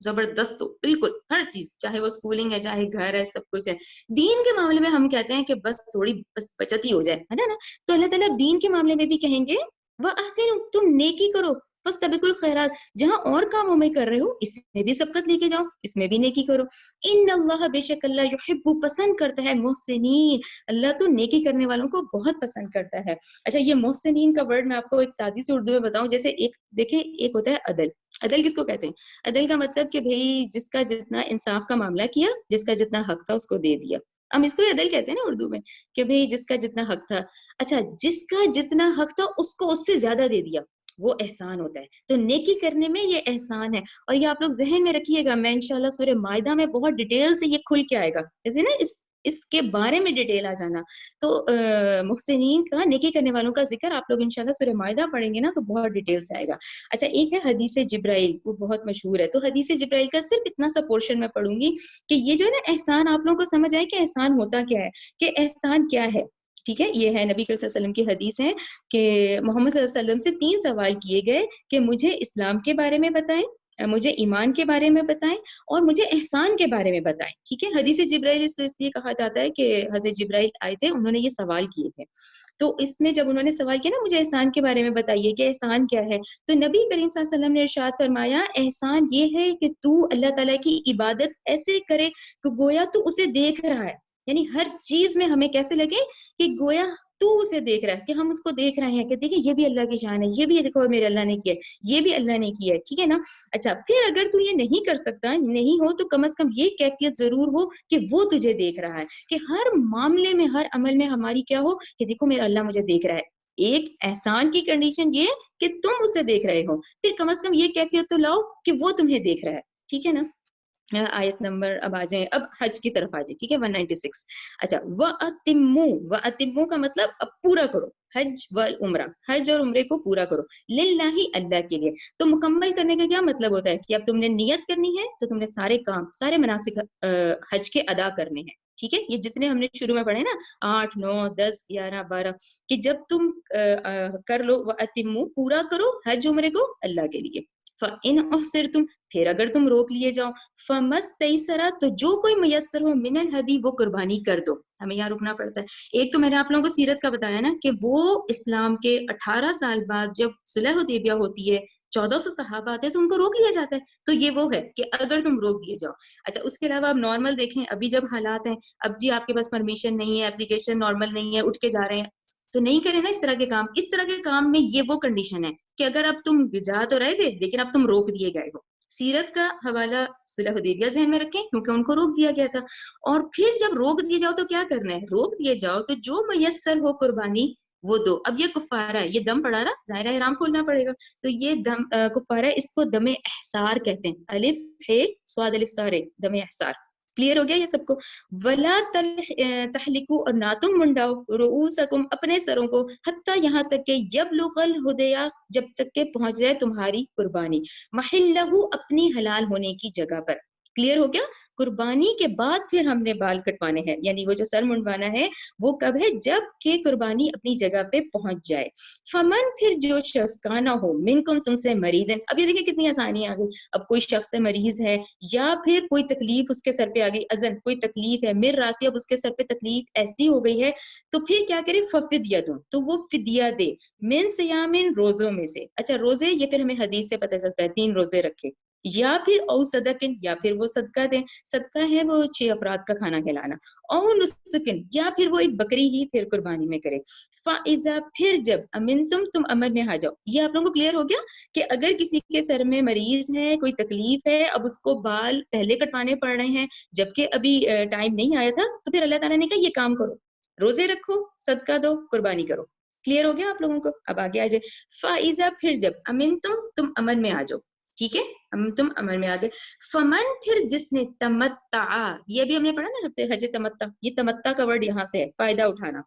زبردست ہو, بالکل ہر چیز, چاہے وہ اسکولنگ ہے, چاہے گھر ہے, سب کچھ ہے. دین کے معاملے میں ہم کہتے ہیں کہ بس تھوڑی بس بچت ہی ہو جائے, ہے نا. تو اللہ تعالیٰ دین کے معاملے میں بھی کہیں گے وَأَحْسِنُوا, تم نیکی کرو. فَاسْتَبِقُوا الْخَيْرَاتِ, جہاں اور کاموں میں کر رہے ہو اس میں بھی سبقت لے کے جاؤ, اس میں بھی نیکی کرو. ان اللہ, بے شک اللہ, یحب, پسند کرتا ہے, محسنین, اللہ تو نیکی کرنے والوں کو بہت پسند کرتا ہے. اچھا, یہ محسنین کا ورڈ میں آپ کو ایک سادی سی اردو میں بتاؤں. جیسے ایک دیکھیں, ایک ہوتا ہے عدل. عدل کس کو کہتے ہیں؟ عدل کا مطلب کہ بھئی جس کا جتنا انصاف کا معاملہ کیا, جس کا جتنا حق تھا اس کو دے دیا. ہم اس کو عدل کہتے ہیں نا اردو میں, کہ بھئی جس کا جتنا حق تھا. اچھا, جس کا جتنا حق تھا اس کو اس سے زیادہ دے دیا, وہ احسان ہوتا ہے. تو نیکی کرنے میں یہ احسان ہے. اور یہ آپ لوگ ذہن میں رکھیے گا, میں انشاءاللہ سورہ مائدہ میں بہت ڈیٹیل سے یہ کھل کے آئے گا, جیسے نا اس کے بارے میں ڈیٹیل آ جانا. تو محسنین کا, نیکی کرنے والوں کا ذکر آپ لوگ انشاءاللہ سورہ مائدہ پڑھیں گے نا تو بہت ڈیٹیل سے آئے گا. اچھا, ایک ہے حدیث جبرائیل, وہ بہت مشہور ہے. تو حدیث جبرائیل کا صرف اتنا سا پورشن میں پڑھوں گی کہ یہ جو ہے نا احسان, آپ لوگوں کو سمجھ آئے کہ احسان ہوتا کیا ہے, کہ احسان کیا ہے. ٹھیک ہے, یہ ہے نبی کریم صلی اللہ علیہ وسلم کی حدیث ہے کہ محمد صلی اللہ علیہ وسلم سے 3 سوال کیے گئے کہ مجھے اسلام کے بارے میں بتائیں, مجھے ایمان کے بارے میں بتائیں, اور مجھے احسان کے بارے میں بتائیں. ٹھیک ہے, حدیث جبرائیل اس لیے کہا جاتا ہے کہ حضرت جبرائیل آئے تھے, انہوں نے یہ سوال کیے تھے. تو اس میں جب انہوں نے سوال کیا نا مجھے احسان کے بارے میں بتائیے کہ احسان کیا ہے, تو نبی کریم صلی اللہ علیہ وسلم نے ارشاد فرمایا احسان یہ ہے کہ تو اللہ تعالیٰ کی عبادت ایسے کرے کہ گویا تو اسے دیکھ رہا ہے. یعنی ہر چیز میں ہمیں کیسے لگے کہ گویا تو اسے دیکھ رہا ہے, کہ ہم اس کو دیکھ رہے ہیں کہ دیکھیں یہ بھی اللہ کی شان ہے, یہ بھی دیکھو میرے اللہ نے کیا ہے, یہ بھی اللہ نے کیا ہے. ٹھیک ہے نا. اچھا, پھر اگر تو یہ نہیں کر سکتا, نہیں ہو, تو کم از کم یہ کیفیت ضرور ہو کہ وہ تجھے دیکھ رہا ہے, کہ ہر معاملے میں, ہر عمل میں ہماری کیا ہو کہ دیکھو میرا اللہ مجھے دیکھ رہا ہے. ایک احسان کی کنڈیشن یہ کہ تم اسے دیکھ رہے ہو, پھر کم از کم یہ کیفیت تو لاؤ کہ وہ تمہیں دیکھ رہا ہے. ٹھیک ہے نا. آیت نمبر اب آ جائیں, اب حج کی طرف آ جائیں. ٹھیک ہے, 196. اچھا, وَأَتِمُّوا, وَأَتِمُّوا کا مطلب اب پورا کرو. حج والعمرہ، حج اور عمرے کو پورا کرو، للہ اللہ کے لیے. تو مکمل کرنے کا کیا مطلب ہوتا ہے کہ اب تم نے نیت کرنی ہے تو تم نے سارے کام، سارے مناسک حج کے ادا کرنے ہیں. ٹھیک ہے، یہ جتنے ہم نے شروع میں پڑھے نا 8 9 10 11 12 کہ جب تم کر لو وَأَتِمُّوا، پورا کرو حج عمرے کو اللہ کے لیے. فَإِنْ أُحْصِرْتُمْ، پھر اگر تم روک لیے جاؤ، فَمَسْتَيْسَرَ، تو جو کوئی میسر ہو، مِنَ الْهَدِي، وہ قربانی کر دو. ہمیں یہاں رکنا پڑتا ہے. ایک تو میں نے آپ لوگوں کو سیرت کا بتایا نا کہ وہ اسلام کے 18 سال بعد جب صلح حدیبیہ ہوتی ہے، 1400 صحابہ آتے ہیں تو ان کو روک لیا جاتا ہے. تو یہ وہ ہے کہ اگر تم روک دیے جاؤ. اچھا، اس کے علاوہ آپ نارمل دیکھیں، ابھی جب حالات ہیں، اب جی آپ کے پاس پرمیشن نہیں ہے، اپلیکیشن نارمل نہیں ہے، اٹھ کے جا رہے ہیں، تو نہیں کریں نا اس طرح کے کام. اس طرح کے کام میں یہ وہ کنڈیشن ہے کہ اگر اب تم جا تو رہے تھے لیکن اب تم روک دیے گئے ہو. سیرت کا حوالہ صلح حدیبیہ ذہن میں رکھیں کیونکہ ان کو روک دیا گیا تھا. اور پھر جب روک دیے جاؤ تو کیا کرنا ہے؟ روک دیے جاؤ تو جو میسر ہو قربانی وہ دو. اب یہ کفارہ ہے، یہ دم پڑا نا، ظاہر ہے احرام کھولنا پڑے گا، تو یہ دم کفارہ ہے. اس کو دم احصار کہتے ہیں، الف ح صاد الف صاد ر، دم احصار. کلیئر ہو گیا یہ سب کو؟ ولا تحلقوا، اور نہ تم منڈاؤ، رؤوسکم، اپنے سروں کو، حتی یہاں تک کہ یبلغ الہدیہ، جب تک کہ پہنچ جائے تمہاری قربانی، محلہ، اپنی حلال ہونے کی جگہ پر. کلیئر ہو گیا؟ قربانی کے بعد پھر ہم نے بال کٹوانے ہیں، یعنی وہ جو سر منڈوانا ہے وہ کب ہے؟ جب کہ قربانی اپنی جگہ پہ پہنچ جائے. فمن، پھر جو شخص کانا ہو، منکم، تم سے، مریضن. اب یہ دیکھیں کتنی آسانی آ گئی. اب کوئی شخص مریض ہے یا پھر کوئی تکلیف اس کے سر پہ آ گئی، ازن کوئی تکلیف ہے، مر راسی، اب اس کے سر پہ تکلیف ایسی ہو گئی ہے تو پھر کیا کرے؟ ففدیتن، تو وہ فدیہ دے، من صیامن، روزوں میں سے. اچھا روزے، یہ پھر ہمیں حدیث سے پتہ چلتا ہے 3 روزے رکھے، یا پھر او صدقن، یا پھر وہ صدقہ دیں. صدقہ ہے وہ 6 افراد کا کھانا کھلانا. او نسکن، یا پھر وہ ایک بکری ہی پھر قربانی میں کرے. فاذا، پھر جب، امنتم، تم امن میں آ جاؤ. یہ آپ لوگوں کو کلیئر ہو گیا کہ اگر کسی کے سر میں مریض ہے، کوئی تکلیف ہے، اب اس کو بال پہلے کٹوانے پڑ رہے ہیں جبکہ ابھی ٹائم نہیں آیا تھا، تو پھر اللہ تعالیٰ نے کہا یہ کام کرو، روزے رکھو، صدقہ دو، قربانی کرو. کلیئر ہو گیا آپ لوگوں کو؟ اب آگے آ جائے. فاذا، پھر جب، امنتم، تم امن میں آ جاؤ. ٹھیک ہے، تم عمل میں آگے. فمن، پھر جس نے، تمتع، یہ بھی ہم نے پڑھا نا حج تمتع، یہ تمتع کا ورڈ یہاں سے ہے، فائدہ اٹھانا.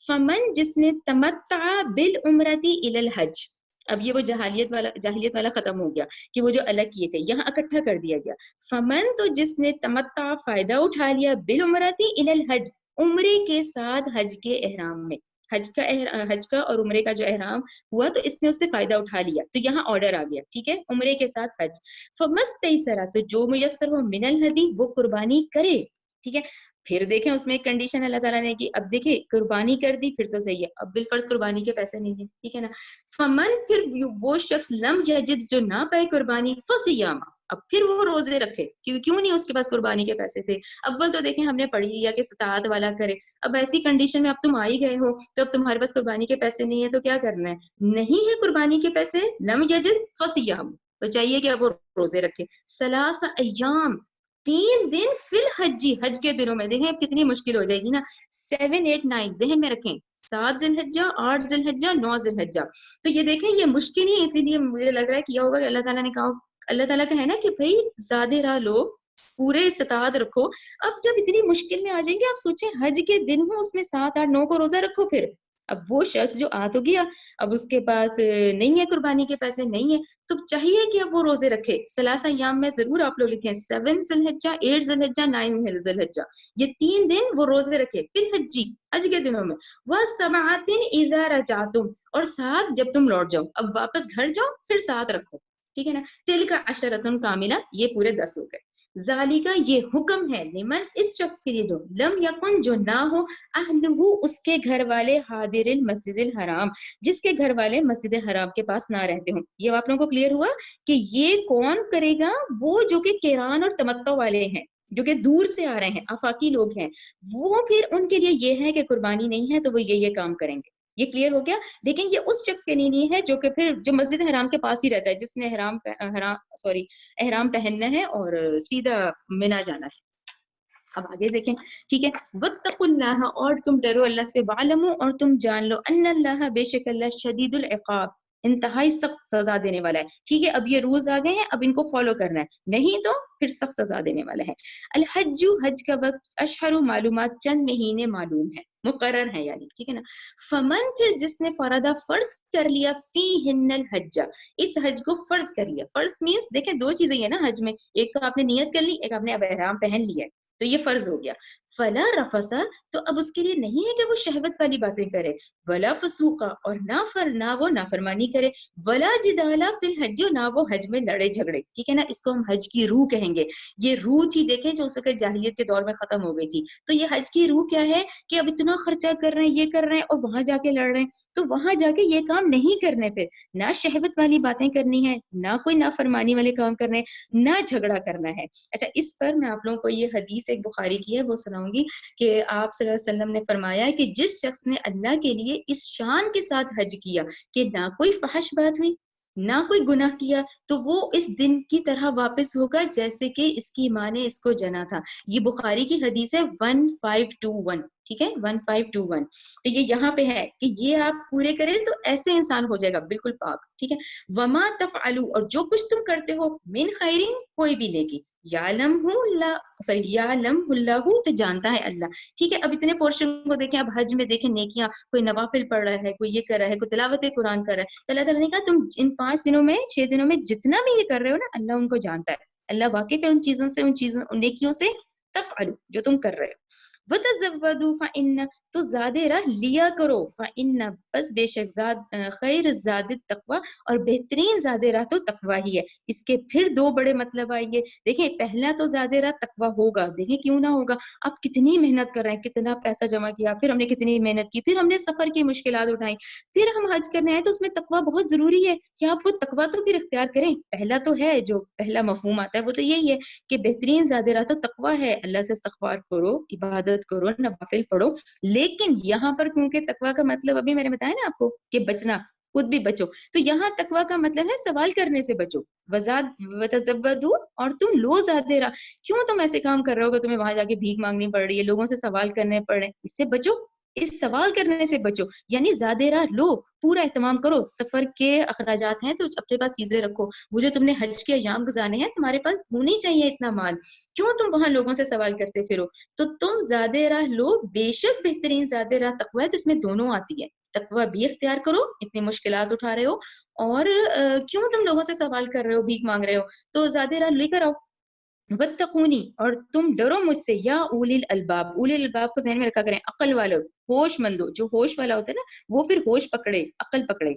فمن، جس نے، تمتع بالعمرۃ الی الحج. اب یہ وہ جاہلیت والا ختم ہو گیا کہ وہ جو الگ کیے تھے یہاں اکٹھا کر دیا گیا. فمن، تو جس نے، تمتع، فائدہ اٹھا لیا، بالعمرۃ الی الحج، عمرے کے ساتھ حج کے احرام میں. حج کا اور عمرے کا جو احرام ہوا تو اس نے اس سے فائدہ اٹھا لیا، تو یہاں آرڈر آ گیا. ٹھیک ہے، عمرے کے ساتھ حج. فمستیسر، تو جو میسر ہو، من الہدی، وہ قربانی کرے. ٹھیک ہے، پھر دیکھیں اس میں ایک کنڈیشن اللہ تعالیٰ نے کی. اب دیکھیں قربانی کر دی پھر تو صحیح ہے، اب بالفرض قربانی کے پیسے نہیں ہیں. ٹھیک ہے نا. فمن، پھر وہ شخص، لم یجد، جو نہ پائے قربانی، فصیام، اب پھر وہ روزے رکھے. کیوں نہیں اس کے پاس قربانی کے پیسے تھے؟ اول تو دیکھیں ہم نے پڑھ لیا کہ استطاعت والا کرے. اب ایسی کنڈیشن میں اب تم آ ہی گئے ہو تو اب تمہارے پاس قربانی کے پیسے نہیں ہے تو کیا کرنا ہے؟ نہیں ہے قربانی کے پیسے، لم یجد فصیام، تو چاہیے کہ اب وہ روزے رکھے. 3 ایام، 3 دن، فی الحج، حج کے دنوں میں. دیکھیں اب کتنی مشکل ہو جائے گی نا. 7 8 9 ذہن میں رکھیں، 7 ذی الحجہ، 8 ذی الحجہ، 9 ذی الحجہ. تو یہ دیکھیں یہ مشکل ہی اسی لیے مجھے لگ رہا ہے کیا ہوگا کہ اللہ تعالیٰ نے کہا، اللہ تعالیٰ کا ہے نا کہ بھائی زیادہ راہ لو، پورے استطاعت رکھو. اب جب اتنی مشکل میں آ جائیں گے، آپ سوچیں حج کے دن ہو، اس میں 7 8 9 کو روزہ رکھو. پھر اب وہ شخص جو آ تو گیا، اب اس کے پاس نہیں ہے قربانی کے پیسے نہیں ہے، تو چاہیے کہ اب وہ روزے رکھے. 3 ایام میں ضرور آپ لوگ لکھیں، 7 ذی الحجہ، 8 ذی الحجہ، 9 ذی الحجہ، یہ 3 دن وہ روزے رکھے پھر حجی، حج کے دنوں میں. وَسَبْعَةٍ إِذَا رَجَعْتُمْ، اور 7 جب تم لوٹ جاؤ، اب واپس گھر جاؤ پھر 7 رکھو. ٹھیک ہے نا. تِلْکَ عَشَرَةٌ کاملہ، یہ پورے 10 ہو گئے. ذالکہ، یہ حکم ہے، لمن، اس شخص کے لیے جو، لم یکن، جو نہ ہو، اہلہ، اس کے گھر والے، حاضر المسجد الحرام، جس کے گھر والے مسجد حرام کے پاس نہ رہتے ہوں. یہ آپ لوگوں کو کلیئر ہوا کہ یہ کون کرے گا؟ وہ جو کہ قران اور تمتع والے ہیں، جو کہ دور سے آ رہے ہیں، آفاقی لوگ ہیں، وہ پھر ان کے لیے یہ ہے کہ قربانی نہیں ہے تو وہ یہ کام کریں گے. یہ کلیئر ہو گیا. لیکن یہ اس شخص کے لیے نہیں ہے جو کہ پھر جو مسجد حرام کے پاس ہی رہتا ہے، جس نے احرام پہننا ہے اور سیدھا منا جانا ہے. اب آگے دیکھیں. ٹھیک ہے. واتقوا اللہ، اور تم ڈرو اللہ سے، وعلموا، اور تم جان لو، ان اللہ، بے شک اللہ، شدید العقاب، انتہائی سخت سزا دینے والا ہے. ٹھیک ہے, اب یہ رولز آ گئے ہیں, اب ان کو فالو کرنا ہے, نہیں تو پھر سخت سزا دینے والا ہے. الحج, حج کا وقت, اشہر معلومات, چند مہینے معلوم ہے, مقرر ہے یعنی, ٹھیک ہے نا. فمن, پھر جس نے فرادہ فرض کر لیا, فیہن الحج, اس حج کو فرض کر لیا. فرض مینس دیکھیں دو چیزیں ہیں نا حج میں, ایک تو آپ نے نیت کر لی, ایک آپ نے اب احرام پہن لیا, تو یہ فرض ہو گیا. فلا رفسا, تو اب اس کے لیے نہیں ہے کہ وہ شہوت والی باتیں کرے, ولا فسوقا, اور نہ وہ نافرمانی کرے, ولا جدالا فی الحج, نہ وہ حج میں لڑے جھگڑے. ٹھیک ہے نا, اس کو ہم حج کی روح کہیں گے. یہ روح تھی دیکھیں جو اس وقت جاہلیت کے دور میں ختم ہو گئی تھی. تو یہ حج کی روح کیا ہے کہ اب اتنا خرچہ کر رہے ہیں, یہ کر رہے ہیں, اور وہاں جا کے لڑ رہے ہیں, تو وہاں جا کے یہ کام نہیں کرنے, پہ نہ شہوت والی باتیں کرنی ہے, نہ کوئی نافرمانی والے کام کرنے, نہ جھگڑا کرنا ہے. اچھا, اس پر میں آپ لوگوں کو یہ حدیث ایک بخاری کی ہے وہ سناؤں گی کہ آپ صلی اللہ علیہ وسلم نے فرمایا ہے کہ جس شخص نے اللہ کے لیے اس شان کے ساتھ حج کیا کہ نہ کوئی فحش بات ہوئی, نہ کوئی گناہ کیا, تو وہ اس دن کی طرح واپس ہوگا جیسے کہ اس کی ماں نے اس کو جنا تھا. یہ بخاری کی حدیث ہے 1521. ٹھیک ہے, 1521. تو یہ یہاں پہ ہے کہ یہ آپ پورے کریں تو ایسے انسان ہو جائے گا بالکل پاک. ٹھیک ہے, وما تفعلوا, اور جو کچھ تم کرتے ہو, من خیرین, کوئی بھی نیکی, یعلمہ اللہ, تو جانتا ہے اللہ. ٹھیک ہے, اب اتنے پورشن کو دیکھیں, اب حج میں دیکھیں نیکیاں, کوئی نوافل پڑھ رہا ہے, کوئی یہ کر رہا ہے, کوئی تلاوت قرآن کر رہا ہے, تو اللہ تعالیٰ نے کہا تم ان 5 دنوں میں 6 دنوں میں جتنا بھی یہ کر رہے ہو نا, اللہ ان کو جانتا ہے, اللہ واقف ہے ان چیزوں سے, ان چیزوں نیکیوں سے, تفعلوا, جو تم کر رہے ہو. وَتَزَوَّدُوا فَإِنَّ, تو زاد راہ لیا کرو, فَإِنَّ, بس بے شک, خیر زاد التقوی, اور بہترین زاد راہ تو تقوی ہی ہے. اس کے پھر 2 بڑے مطلب آئیں گے. دیکھیں پہلا تو زاد راہ تقوی ہوگا, دیکھیں کیوں نہ ہوگا, آپ کتنی محنت کر رہے ہیں, کتنا پیسہ جمع کیا, پھر ہم نے کتنی محنت کی, پھر ہم نے سفر کی مشکلات اٹھائیں, پھر ہم حج کرنے آئے, تو اس میں تقوی بہت ضروری ہے کہ آپ وہ تقوی تو پھر اختیار کریں. پہلا تو ہے, جو پہلا مفہوم آتا ہے وہ تو یہی ہے کہ بہترین زاد راہ تو تقوی ہے, اللہ سے استغفار کرو, عبادت کرو, نوافل پڑھو. لیکن یہاں پر کیونکہ تقوی کا مطلب ابھی میں نے بتایا نا آپ کو کہ بچنا, خود بھی بچو, تو یہاں تقوی کا مطلب ہے سوال کرنے سے بچو. وتزودوا, اور تم لو زاد راہ, کیوں تم ایسے کام کر رہے ہو کہ تمہیں وہاں جا کے بھیک مانگنی پڑ رہی ہے, لوگوں سے سوال کرنے پڑ رہے ہیں, اس سے بچو, اس سوال کرنے سے بچو. یعنی زاد راہ لو, پورا اہتمام کرو. سفر کے اخراجات ہیں تو اپنے پاس چیزیں رکھو, وہ جو تم نے حج کے ایام گزارنے ہیں تمہارے پاس ہونی چاہیے اتنا مال, کیوں تم وہاں لوگوں سے سوال کرتے پھرو. تو تم زاد راہ لو, بے شک بہترین زاد راہ تقوی ہے. تو اس میں دونوں آتی ہے, تقوی بھی اختیار کرو, اتنی مشکلات اٹھا رہے ہو, اور کیوں تم لوگوں سے سوال کر رہے ہو, بھیک مانگ رہے ہو, تو زاد راہ لے کر آؤ. واتقونی, اور تم ڈرو مجھ سے, یا اولی الالباب, اولی الالباب کو ذہن میں رکھا کریں, عقل والو, ہوش مندو, جو ہوش والا ہوتا ہے نا وہ پھر ہوش پکڑے, عقل پکڑے.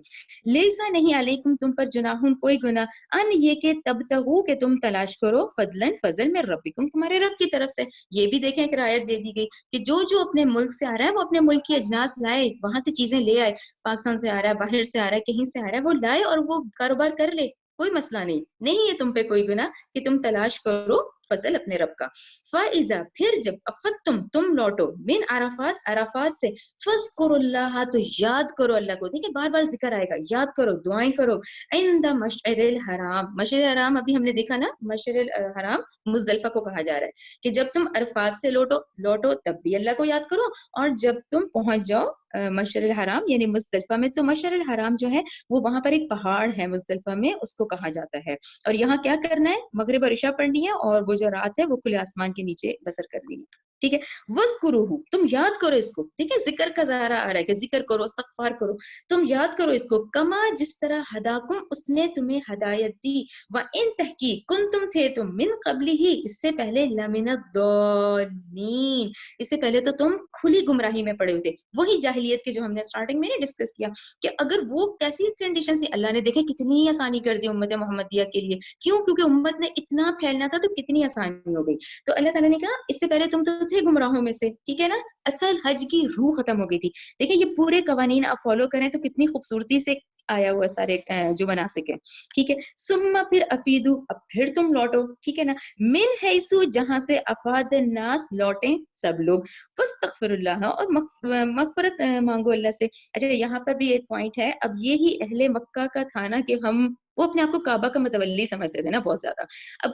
لیسا, نہیں علیکم, تم پر جناح, کوئی گناہ, ان, یہ کہ تبتغوا, کہ تم تلاش کرو, فضلا, فضل میں ربکم, تمہارے رب کی طرف سے. یہ بھی دیکھیں ایک رعایت دے دی گئی کہ جو اپنے ملک سے آ رہا ہے وہ اپنے ملک کی اجناس لائے, وہاں سے چیزیں لے آئے, پاکستان سے آ رہا ہے, باہر سے آ رہا ہے, کہیں سے آ رہا ہے, وہ لائے اور وہ کاروبار کر لے, کوئی مسئلہ نہیں. نہیں ہے تم پہ کوئی گناہ کہ تم تلاش کرو فضل اپنے رب کا. فَإِذَا, پھر جب, افدتم, تم لوٹو, من عرفات, عرفات سے, فَاذْكُرُوا اللَّهَ, تو یاد کرو اللہ کو. دیکھیں بار بار ذکر آئے گا, یاد کرو, دعائیں کرو. عند مشعر الحرام, مشعر الحرام ابھی ہم نے دیکھا نا, مشعر الحرام مزدلفہ کو کہا جا رہا ہے کہ جب تم عرفات سے لوٹو تب بھی اللہ کو یاد کرو, اور جب تم پہنچ جاؤ مشعر الحرام یعنی مزدلفہ میں, تو مشعر الحرام جو ہے وہ وہاں پر ایک پہاڑ ہے مزدلفہ میں, اس کو کہا جاتا ہے. اور یہاں کیا کرنا ہے, مغرب اور عشاء پڑھنی ہے, اور وہ جو رات ہے وہ کھلے آسمان کے نیچے بسر کرنی ہے. ٹھیک ہے, وَاذْكُرُوهُ, تم یاد کرو اس کو. ٹھیک ہے, ذکر کا ظاہرہ آ رہا ہے کہ ذکر کرو, استغفار کرو, تم یاد کرو اس کو. کما, جس طرح, ہداکم, اس نے تمہیں ہدایت دی, وَإِن, تحقیق, کنتم, تھے تم, من قبل ہی, اس سے پہلے, لَمِنَ الضَّالِّينَ, اس سے پہلے تو تم کھلی گمراہی میں پڑے ہوئے تھے. وہی جاہلیت کے جو ہم نے سٹارٹنگ میں ڈسکس کیا کہ اگر وہ کیسی کنڈیشن سے, اللہ نے دیکھے کتنی آسانی کر دی امت محمدیہ کے لیے, کیوں, کیونکہ امت نے اتنا پھیلنا تھا تو کتنی آسانی ہو گئی. تو اللہ تعالیٰ نے کہا اس سے پہلے تم تو تھے گمراہوں میں سے. ٹھیک ہے نا, اصل حج کی روح ختم ہو گئی تھی. دیکھیں یہ پورے قوانین آپ فالو کریں تو کتنی خوبصورتی سے آیا ہوا سارے جو مناسک ہے. ٹھیک ہے, ثم, پھر افیدو, اب پھر تم لوٹو. ٹھیک ہے نا, من حیثو, جہاں سے, افاد الناس, لوٹیں سب لوگ, واستغفر اللہ, اور مغفرت مانگو اللہ سے. اچھا, یہاں پر بھی ایک پوائنٹ ہے, اب یہی اہل مکہ کا تھا نا کہ وہ اپنے آپ کو کعبہ کا متولی سمجھتے تھے نا بہت زیادہ. اب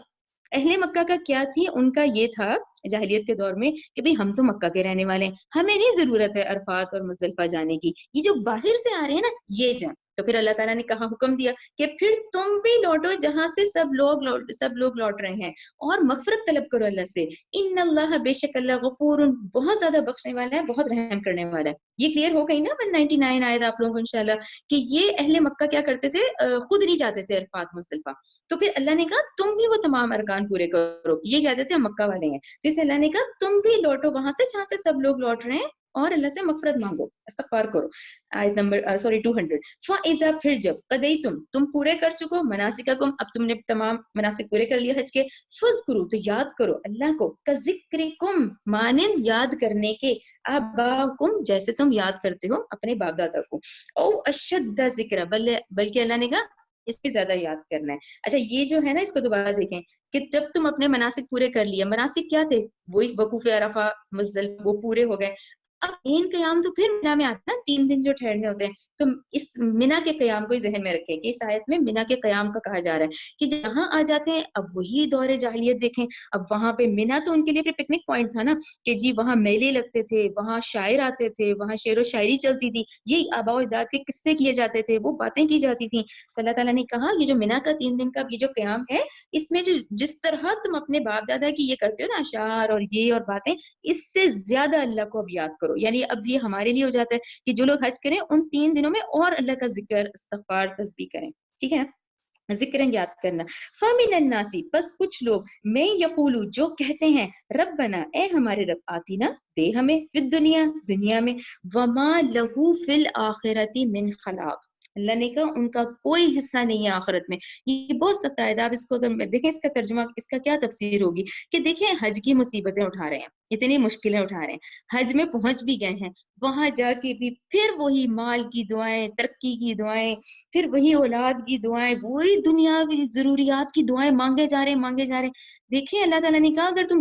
اہل مکہ کا کیا تھی, ان کا یہ تھا جاہلیت کے دور میں کہ بھئی ہم تو مکہ کے رہنے والے ہیں, ہمیں نہیں ضرورت ہے عرفات اور مزدلفہ جانے کی, یہ جو باہر سے آ رہے ہیں نا یہ جائیں. تو پھر اللہ تعالیٰ نے کہا, حکم دیا کہ پھر تم بھی لوٹو جہاں سے سب لوگ لوٹ رہے ہیں, اور مغفرت طلب کرو اللہ سے. ان اللہ, بے شک اللہ, غفور, بہت زیادہ بخشنے والا ہے, بہت رحم کرنے والا ہے. یہ کلیئر ہو گئی نا 199 آیت آپ لوگوں کو انشاءاللہ, کہ یہ اہل مکہ کیا کرتے تھے, خود نہیں جاتے تھے عرفات مزدلفہ. تو پھر اللہ نے کہا تم بھی وہ تمام ارکان پورے کرو. یہ کہتے تھے ہم مکہ والے ہیں, جسے اللہ نے کہا تم بھی لوٹو وہاں سے جہاں سے سب لوگ لوٹ رہے ہیں, اور اللہ سے مغفرت مانگو, استغفار کرو. آیت نمبر 200. فَإِذَا, پھر جب, قَضَيْتُمْ, تم پورے کر چکو, مناسککم, اب تم نے تمام مناسک پورے کر لیا حج کے, فَذْكُرُوا, تو یاد کرو اللہ کو, کَذِکْرِکُم, مانند یاد کرنے کے, آباءکم, جیسے تم یاد کرتے ہو اپنے باپ دادا کو, او اشد ذکر, بلکہ اللہ نے کہا اس سے زیادہ یاد کرنا ہے. اچھا یہ جو ہے نا, اس کو دوبارہ دیکھیں کہ جب تم اپنے مناسک پورے کر لیے, مناسک کیا تھے, وہی وقوف عرفہ, مزدلفہ, وہ پورے ہو گئے. اب این قیام تو پھر مینا میں آتا ہے نا, 3 دن جو ٹھہرنے ہوتے ہیں, تو اس مینا کے قیام کو ذہن میں رکھیں کہ اس آیت میں مینا کے قیام کا کہا جا رہا ہے کہ جہاں آ جاتے ہیں, اب وہی دور جاہلیت دیکھیں. اب وہاں پہ مینا تو ان کے لیے پھر پکنک پوائنٹ تھا نا, کہ جی وہاں میلے لگتے تھے, وہاں شاعر آتے تھے, وہاں شعر و شاعری چلتی تھی, یہی آباء و اجداد کے قصے کیے جاتے تھے, وہ باتیں کی جاتی تھیں. تو اللہ تعالیٰ نے کہا یہ جو مینا کا 3 دن کا یہ جو قیام ہے, اس میں جس طرح تم اپنے باپ دادا کی یہ کرتے ہو نا, اشعار اور یہ اور باتیں, اس سے زیادہ اللہ کو اب یاد کرو. یعنی اب یہ ہمارے لیے ہو جاتا ہے کہ جو لوگ حج کریں ان 3 دنوں میں اور اللہ کا ذکر, استغفار, تسبیح کریں. ٹھیک ہے, ذکر یاد کرنا. فَمِنَ النَّاسِ, بس کچھ لوگ, میں یقولو, جو کہتے ہیں, ربنا, اے ہمارے رب, آتینا, دے ہمیں, فی الدنیا, دنیا میں, وما لہو فی الآخرۃ من خلاق, اللہ نے کہا ان کا کوئی حصہ نہیں ہے آخرت میں. یہ بہت سخت ہے. آپ اس کو اگر دیکھیں, اس کا ترجمہ, اس کا کیا تفسیر ہوگی کہ دیکھیں حج کی مصیبتیں اٹھا رہے ہیں, اتنی مشکلیں اٹھا رہے ہیں, حج میں پہنچ بھی گئے ہیں, وہاں جا کے بھی پھر وہی مال کی دعائیں, ترقی کی دعائیں, پھر وہی اولاد کی دعائیں, وہی دنیاوی ضروریات کی دعائیں مانگے جا رہے ہیں. دیکھیں اللہ تعالیٰ نے کہا اگر تم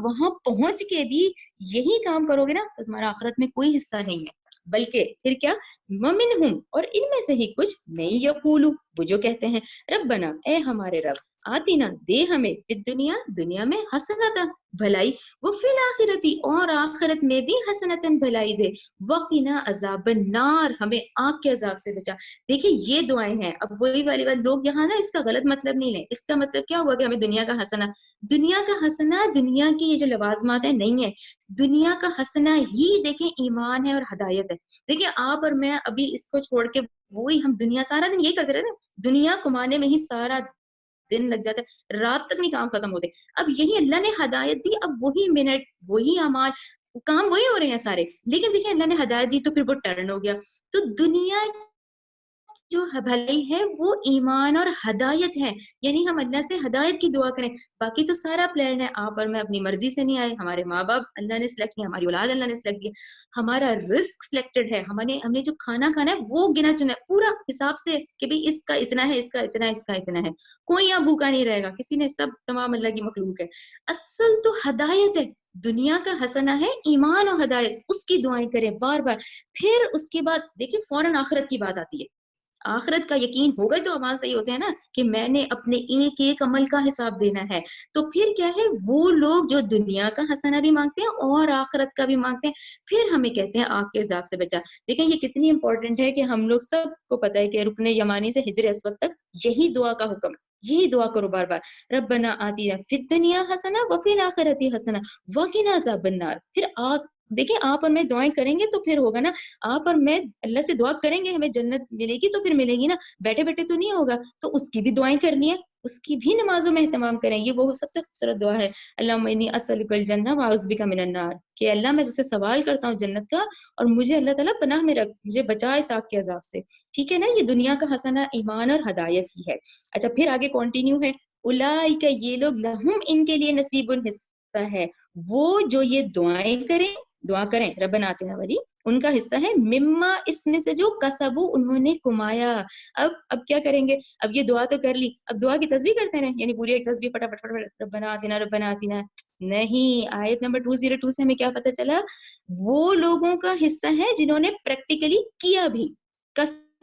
وہاں پہنچ کے بھی یہی کام کرو گے نا, تو تمہارا آخرت میں کوئی حصہ نہیں ہے. بلکہ پھر کیا, وَمِنْهُمْ, اور ان میں سے ہی کچھ, میں یقولو, وہ جو کہتے ہیں, ربنا, اے ہمارے رب, آتینا, دے ہمیں, فی الدنیا, دنیا میں, حسنۃ, بھلائی, وہ فی الآخرتی, اور آخرت میں بھی, حسنۃ, بھلائی دے, وقنا عذاب النار, ہمیں آگ کے عذاب سے بچا. دیکھیں یہ دعائیں ہیں. اب وہی والی بات, لوگ یہاں نا اس کا غلط مطلب نہیں لیں. اس کا مطلب کیا ہوا کہ ہمیں دنیا کا حسنہ, دنیا کی یہ جو لوازمات ہیں نہیں ہے. دنیا کا حسنہ ہی دیکھیں ایمان ہے اور ہدایت ہے. دیکھیں آپ اور میں ابھی اس کو چھوڑ کے وہی ہم دنیا, سارا دن یہی کرتے رہتے ہیں, دنیا کمانے میں ہی سارا دن لگ جاتا ہے, رات تک نہیں کام ختم ہوتے. اب یہی اللہ نے ہدایت دی, اب وہی منٹ, وہی اعمال, کام وہی ہو رہے ہیں سارے, لیکن دیکھیں اللہ نے ہدایت دی تو پھر وہ ٹرن ہو گیا. تو دنیا جو بھلائی ہے وہ ایمان اور ہدایت ہے, یعنی ہم اللہ سے ہدایت کی دعا کریں. باقی تو سارا پلان ہے, آپ اور میں اپنی مرضی سے نہیں آئے, ہمارے ماں باپ اللہ نے سلیکٹ کیا, ہماری اولاد اللہ نے سلیکٹ کیا, ہمارا رزق سلیکٹڈ ہے, ہم نے جو کھانا کھانا ہے وہ گنا چنا ہے پورا حساب سے کہ بھئی اس کا اتنا ہے, اس کا اتنا ہے, اس کا اتنا ہے. کوئی یہاں بھوکا نہیں رہے گا, کسی نے, سب تمام اللہ کی مخلوق ہے. اصل تو ہدایت ہے, دنیا کا حسنہ ہے ایمان اور ہدایت, اس کی دعائیں کریں بار بار. پھر اس کے بعد دیکھیں فوراً آخرت کی بات آتی ہے. آخرت کا یقین ہو گئے تو اعمال صحیح ہوتے ہیں نا, کہ میں نے اپنے ایک ایک عمل کا حساب دینا ہے. تو پھر کیا ہے, وہ لوگ جو دنیا کا حسنہ بھی مانگتے ہیں اور آخرت کا بھی مانگتے ہیں, پھر ہمیں کہتے ہیں آگ کے عذاب سے بچا. دیکھیں یہ کتنی امپورٹنٹ ہے کہ ہم لوگ سب کو پتہ ہے کہ رکن یمانی سے ہجر اسود تک یہی دعا کا حکم ہے, یہی دعا کرو بار بار, ربنا آتینا فی الدنیا حسنہ وفی الآخرۃ حسنہ وقنا عذاب النار. پھر آگ, دیکھیں آپ اور میں دعائیں کریں گے تو پھر ہوگا نا, آپ اور میں اللہ سے دعا کریں گے ہمیں جنت ملے گی تو پھر ملے گی نا, بیٹھے بیٹھے تو نہیں ہوگا. تو اس کی بھی دعائیں کرنی ہے, اس کی بھی نمازوں میں اہتمام کریں. یہ وہ سب سے خوبصورت دعا ہے, اللہم انی اسألک الجنہ واعوذ بک من النار, کہ اللہ میں جسے سوال کرتا ہوں جنت کا, اور مجھے اللہ تعالیٰ پناہ میں رکھ, مجھے بچا اس آگ کے عذاب سے. ٹھیک ہے نا, یہ دنیا کا حسنہ ایمان اور ہدایت ہی ہے. اچھا پھر آگے کنٹینیو ہے, اولئک, یہ لوگ, لہم, ان کے لیے, نصیب حصہ ہے, وہ جو یہ دعائیں کریں, دعا کریں ربنا آتنا والی, ان کا حصہ ہے, مما, اس میں سے جو, کسبو, انہوں نے کمایا. اب کیا کریں گے, اب یہ دعا تو کر لی, اب دعا کی تسبیح کرتے ہیں, یعنی پوری ایک تسبیح فٹافٹ فٹافٹ, ربنا آتنا, ربنا آتنا. نہیں, آیت نمبر 202 سے ہمیں کیا پتہ چلا, وہ لوگوں کا حصہ ہے جنہوں نے پریکٹیکلی کیا بھی,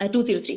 203,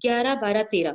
11, 12, 13,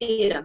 13,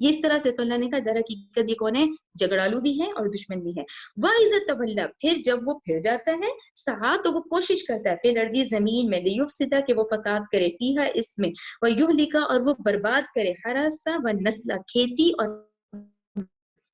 یہ اس طرح سے تو اللہ نے کہا در حقیقت یہ کون ہے؟ جھگڑالو بھی ہے اور دشمن بھی ہے. وَإِذَا تَوَلَّى پھر جب وہ پھر جاتا ہے سعی تو وہ کوشش کرتا ہے پھر الارض زمین میں لیفسدا کہ وہ فساد کرے فیہا اس میں ویہلکا اور وہ برباد کرے حرثا ونسلا کھیتی اور.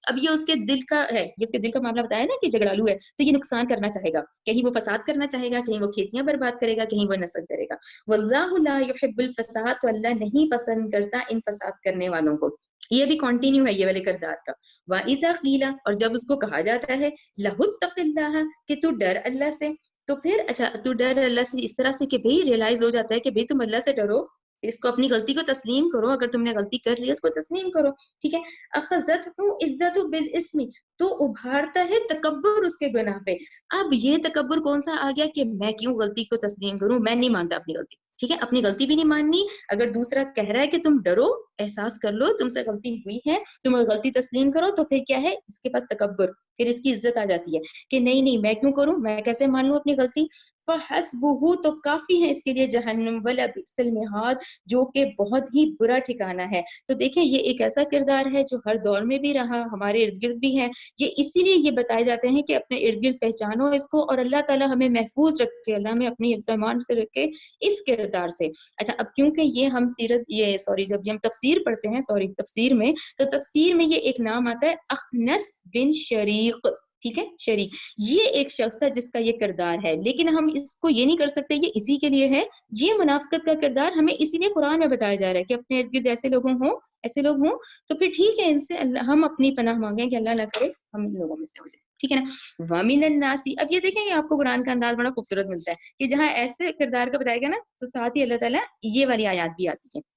اب یہ اس کے دل کا ہے، یہ اس کے دل کا معاملہ بتایا نا کہ جھگڑالو ہے تو یہ نقصان کرنا چاہے گا، کہیں وہ فساد کرنا چاہے گا، کہیں وہ کھیتیاں برباد کرے گا، کہیں وہ نسل کرے گا. واللہ لا يحب الفساد تو اللہ نہیں پسند کرتا ان فساد کرنے والوں کو. یہ بھی کنٹینیو ہے یہ والے کردار کا. وَإِذَا قِيلَ اور جب اس کو کہا جاتا ہے لَهُ اتَّقِ اللَّهَ کہ تو ڈر اللہ سے، تو پھر اچھا تو ڈر اللہ سے اس طرح سے کہ بھئی ریئلائز ہو جاتا ہے کہ بھئی تم اللہ سے ڈرو، اس کو اپنی غلطی کو تسلیم کرو، اگر تم نے غلطی کر لی ہے اس کو تسلیم کرو، ٹھیک ہے. اخذتہ عزت بالاسم تو ابھارتا ہے تکبر اس کے گناہ پہ. اب یہ تکبر کون سا آ گیا کہ میں کیوں غلطی کو تسلیم کروں، میں نہیں مانتا اپنی غلطی، ٹھیک ہے، اپنی غلطی بھی نہیں ماننی. اگر دوسرا کہہ رہا ہے کہ تم ڈرو، احساس کر لو تم سے غلطی ہوئی ہے، تم غلطی تسلیم کرو، تو پھر کیا ہے اس کے پاس تکبر، پھر اس کی عزت آ جاتی ہے کہ نہیں نہیں میں کیوں کروں، میں کیسے مان لوں اپنی غلطی. فحسبہ تو کافی ہے اس کے لیے جہنم ولبئس المہاد جو کہ بہت ہی برا ٹھکانہ ہے. تو دیکھیں یہ ایک ایسا کردار ہے جو ہر دور میں بھی رہا، ہمارے ارد گرد بھی ہے. یہ اسی لیے یہ بتائے جاتے ہیں کہ اپنے ارد گرد پہچانو اس کو، اور اللہ تعالیٰ ہمیں محفوظ رکھے، اللہ ہمیں اپنی حفظ و امان سے رکھے اس کردار سے. اچھا اب کیونکہ یہ ہم سیرت یہ سوری جب یہ ہم تفسیر پڑھتے ہیں تفسیر میں، تو تفسیر میں یہ ایک نام آتا ہے اخنس بن شریق، ٹھیک ہے، شریک یہ ایک شخص ہے جس کا یہ کردار ہے. لیکن ہم اس کو یہ نہیں کر سکتے یہ اسی کے لیے ہے، یہ منافقت کا کردار ہمیں اسی لیے قرآن میں بتایا جا رہا ہے کہ اپنے ارد گرد ایسے لوگ ہوں تو پھر ٹھیک ہے ان سے اللہ ہم اپنی پناہ مانگیں کہ اللہ نہ کرے ہم ان لوگوں میں سے ہو جائیں، ٹھیک ہے نا. وَمِنَ النَّاسِ اب یہ دیکھیں یہ آپ کو قرآن کا انداز بڑا خوبصورت ملتا ہے کہ جہاں ایسے کردار کا بتایا گیا نا تو ساتھ ہی اللہ تعالیٰ یہ والی آیات بھی آتی ہے.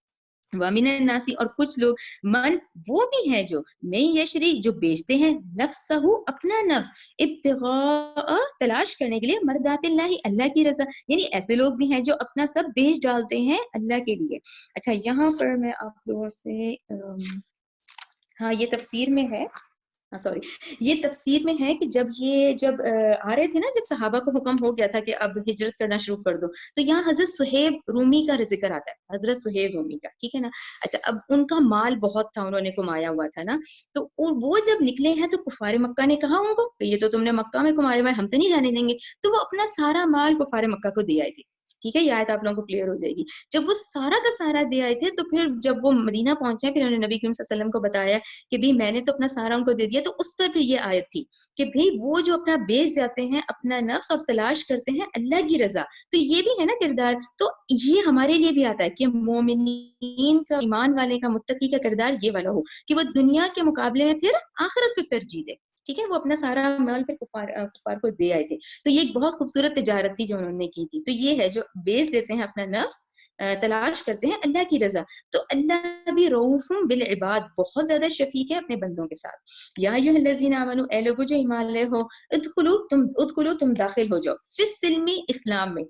وَمِنَ النَّاسِ اور کچھ لوگ من وہ بھی ہیں جو میں یشری جو بیچتے ہیں نفسہ اپنا نفس ابتغاء تلاش کرنے کے لیے مرضات اللہ اللہ کی رضا، یعنی ایسے لوگ بھی ہیں جو اپنا سب بیچ ڈالتے ہیں اللہ کے لیے. اچھا یہاں پر میں آپ لوگوں سے ہاں یہ تفسیر میں ہے، سوری یہ تفسیر میں ہے کہ جب آ رہے تھے نا، جب صحابہ کو حکم ہو گیا تھا کہ اب ہجرت کرنا شروع کر دو، تو یہاں حضرت صہیب رومی کا ذکر آتا ہے، حضرت صہیب رومی کا، ٹھیک ہے نا. اچھا اب ان کا مال بہت تھا، انہوں نے کمایا ہوا تھا نا، تو وہ جب نکلے ہیں تو کفار مکہ نے کہا ان کو کہ یہ تو تم نے مکہ میں کمایا ہوا ہے، ہم تو نہیں جانے دیں گے. تو وہ اپنا سارا مال کفار مکہ کو دے آئے تھے، ٹھیک ہے، یہ آیت آپ لوگوں کو کلیئر ہو جائے گی. جب وہ سارا کا سارا دے آئے تھے تو پھر جب وہ مدینہ پہنچے پھر انہوں نے نبی کریم صلی اللہ علیہ وسلم کو بتایا کہ بھی میں نے تو اپنا سارا ان کو دے دیا. تو اس پر پھر یہ آیت تھی کہ بھئی وہ جو اپنا بیچ جاتے ہیں اپنا نفس اور تلاش کرتے ہیں اللہ کی رضا، تو یہ بھی ہے نا کردار. تو یہ ہمارے لیے بھی آتا ہے کہ مومنین کا، ایمان والے کا، متقی کا کردار یہ والا ہو کہ وہ دنیا کے مقابلے میں پھر آخرت کو ترجیح دے، ٹھیک ہے، وہ اپنا سارا مال پھر کفار کو دے آئے تھے. تو یہ ایک بہت خوبصورت تجارت تھی جو انہوں نے کی تھی. تو یہ ہے جو بیچ دیتے ہیں اپنا نفس، تلاش کرتے ہیں اللہ کی رضا. تو اللہ بھی رؤوف بالعباد بہت زیادہ شفیق ہے اپنے بندوں کے ساتھ. یا ایھا الذین آمنوا اے لوگو جو ایمان لے ہو، ادخلوا تم داخل ہو جاؤ فی السلم اسلام میں،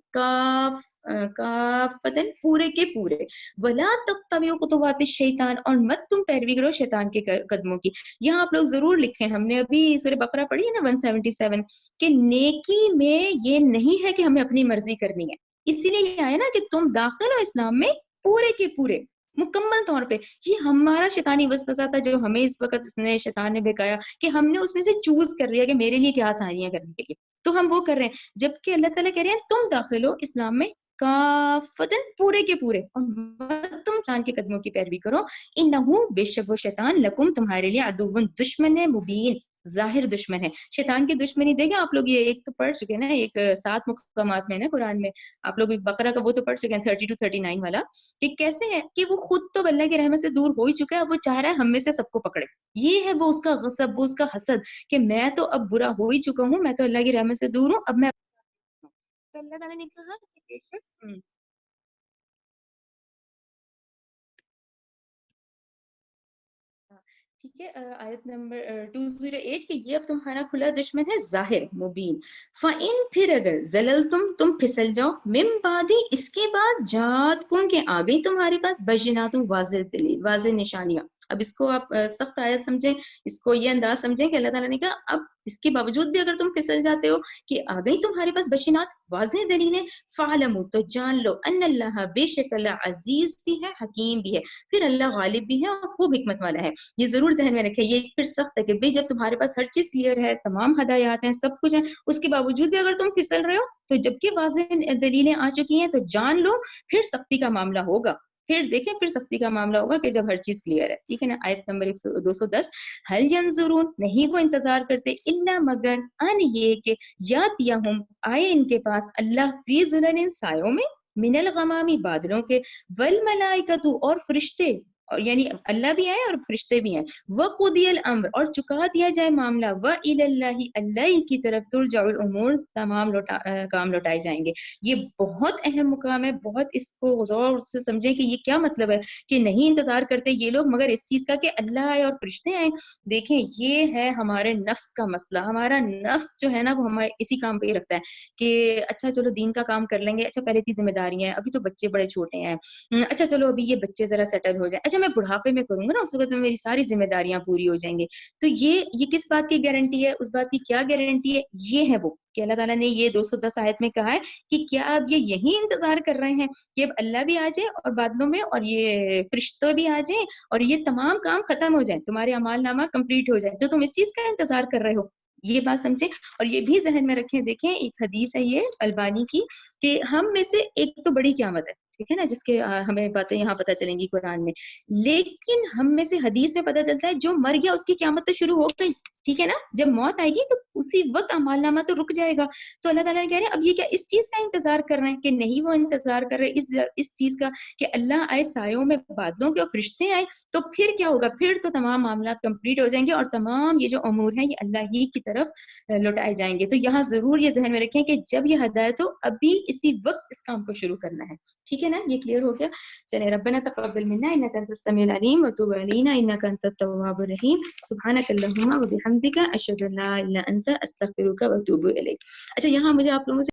کافتن پورے کے پورے، ولا تتبعوا خطوات الشیطان اور مت تم پیروی کرو شیطان کے قدموں کی. یہاں آپ لوگ ضرور لکھیں، ہم نے ابھی سورہ بقرہ پڑھی ہے نا 177 کہ نیکی میں یہ نہیں ہے کہ ہمیں اپنی مرضی کرنی ہے، اسی لیے یہ آیا نا کہ تم داخل ہو اسلام میں پورے کے پورے مکمل طور پہ. یہ ہمارا شیطانی وسوسہ تھا جو ہمیں اس وقت شیطان نے بہکایا کہ ہم نے اس میں سے چوز کر لیا کہ میرے لیے کیا آسانیاں کرنے کے لیے، تو ہم وہ کر رہے ہیں. جبکہ اللہ تعالیٰ کہہ رہے ہیں تم داخل ہو اسلام میں کافتن پورے کے پورے، اور تم شیطان کے قدموں کی پیروی کرو. انہو بے شک وہ شیطان لکم تمہارے لیے عدو دشمن ہے، مبین ظاہر دشمن ہے. شیطان کی دشمنی دیکھیں آپ لوگ، یہ ایک تو پڑھ چکے نا، ایک 7 مقامات میں نا قرآن میں آپ لوگ بقرہ کا وہ تو پڑھ چکے ہیں 32 39 والا، کہ کیسے ہے کہ وہ خود تو اللہ کی رحمت سے دور ہو ہی چکا ہے، اب وہ چاہ رہا ہے ہم میں سے سب کو پکڑے. یہ ہے وہ اس کا غصب، وہ اس کا حسد کہ میں تو اب برا ہو ہی چکا ہوں، میں تو اللہ کی رحمت سے دور ہوں، اب میں تو اللہ تعالیٰ نے کہا کہ بے شک ٹھیک ہے، آیت نمبر 208 کہ یہ اب تمہارا کھلا دشمن ہے ظاہر مبین. فَإِن پھر اگر زللتم تم پھسل جاؤ من بعد اس کے بعد جات کن کے آ گئی تمہارے پاس بینات واضح دلیل واضح نشانیاں، اب اس کو آپ سخت آیت سمجھیں، اس کو یہ انداز سمجھیں کہ اللہ تعالیٰ نے کہا اب اس کے باوجود بھی اگر تم پھسل جاتے ہو کہ آ گئی تمہارے پاس بشینات واضح دلیلیں، فعلموا تو جان لو ان اللہ بے شک اللہ عزیز بھی ہے حکیم بھی ہے، پھر اللہ غالب بھی ہے اور خوب حکمت والا ہے۔ یہ ضرور ذہن میں رکھے، یہ پھر سخت ہے کہ بھئی جب تمہارے پاس ہر چیز کلیئر ہے، تمام ہدایات ہیں، سب کچھ ہے، اس کے باوجود بھی اگر تم پھسل رہے ہو تو جبکہ واضح دلیلیں آ چکی ہیں تو جان لو پھر سختی کا معاملہ ہوگا، پھر دیکھیں پھر سختی کا معاملہ ہوگا کہ جب ہر چیز کلیئر ہے، ٹھیک ہے نا۔ آیت نمبر 210، ہل ینظرون نہیں وہ انتظار کرتے الا مگر ان یہ کہ یاتیہم آئے ان کے پاس اللہ فی ظلل سایوں میں من الغمامی بادلوں کے والملائکۃ اور فرشتے، اور یعنی اللہ بھی آئے اور فرشتے بھی ہیں، وقضی الامر اور چکا دیا جائے معاملہ، والی اللہ اللہ کی طرف ترجع الامور تمام کام لوٹائے جائیں گے۔ یہ بہت اہم مقام ہے، بہت اس کو غور سے سمجھیں کہ یہ کیا مطلب ہے کہ نہیں انتظار کرتے یہ لوگ مگر اس چیز کا کہ اللہ آئے اور فرشتے آئے۔ دیکھیں یہ ہے ہمارے نفس کا مسئلہ، ہمارا نفس جو ہے نا وہ ہمارے اسی کام پہ ہی رکھتا ہے کہ اچھا چلو دین کا کام کر لیں گے، اچھا پہلے کی ذمہ داریاں ہیں، ابھی تو بچے بڑے چھوٹے ہیں، اچھا چلو ابھی یہ بچے ذرا سیٹل ہو جائیں، اچھا میں بڑھاپے میں کروں گا نا اس وقت میں میری ساری ذمہ داریاں پوری ہو جائیں گے۔ تو یہ کس بات کی گارنٹی ہے، اس بات کی کیا گارنٹی ہے؟ یہ ہے وہ کہ اللہ تعالیٰ نے یہ 210 آیت میں کہا ہے کہ کیا اب یہ یہی انتظار کر رہے ہیں کہ اب اللہ بھی آ جائے اور بادلوں میں اور یہ فرشتوں بھی آ جائیں اور یہ تمام کام ختم ہو جائیں، تمہارے اعمال نامہ کمپلیٹ ہو جائے، تو تم اس چیز کا انتظار کر رہے ہو؟ یہ بات سمجھیں اور یہ بھی ذہن میں رکھیں۔ دیکھیں ایک حدیث ہے یہ البانی کی کہ ہم میں سے ایک تو بڑی قیامت ہے، ٹھیک ہے نا، جس کے ہمیں باتیں یہاں پتہ چلیں گی قرآن میں، لیکن ہم میں سے حدیث میں پتہ چلتا ہے جو مر گیا اس کی قیامت تو شروع ہو گئی، ٹھیک ہے نا، جب موت آئے گی تو اسی وقت اعمال نامہ تو رک جائے گا۔ تو اللہ تعالیٰ نے کہہ رہے ہیں اب یہ کیا اس چیز کا انتظار کر رہے ہیں کہ نہیں وہ انتظار کر رہے اس چیز کا کہ اللہ آئے سایوں میں بادلوں کے اور فرشتے آئے، تو پھر کیا ہوگا؟ پھر تو تمام معاملات کمپلیٹ ہو جائیں گے اور تمام یہ جو امور ہیں یہ اللہ ہی کی طرف لوٹائے جائیں گے۔ تو یہاں ضرور یہ ذہن میں رکھیں کہ جب یہ ہدایت ہو ابھی اسی وقت اس کام کو شروع کرنا ہے، ٹھیک ہے نا، یہ کلیئر ہو گیا۔ چلے ربنا تقبل منا انک انت السمیع العلیم وتب علینا انک انت التواب الرحیم سبحانک اللہم وبحمدک اشہد ان لا الہ الا انت استغفرک واتوب الیک۔ اچھا یہاں مجھے آپ لوگوں سے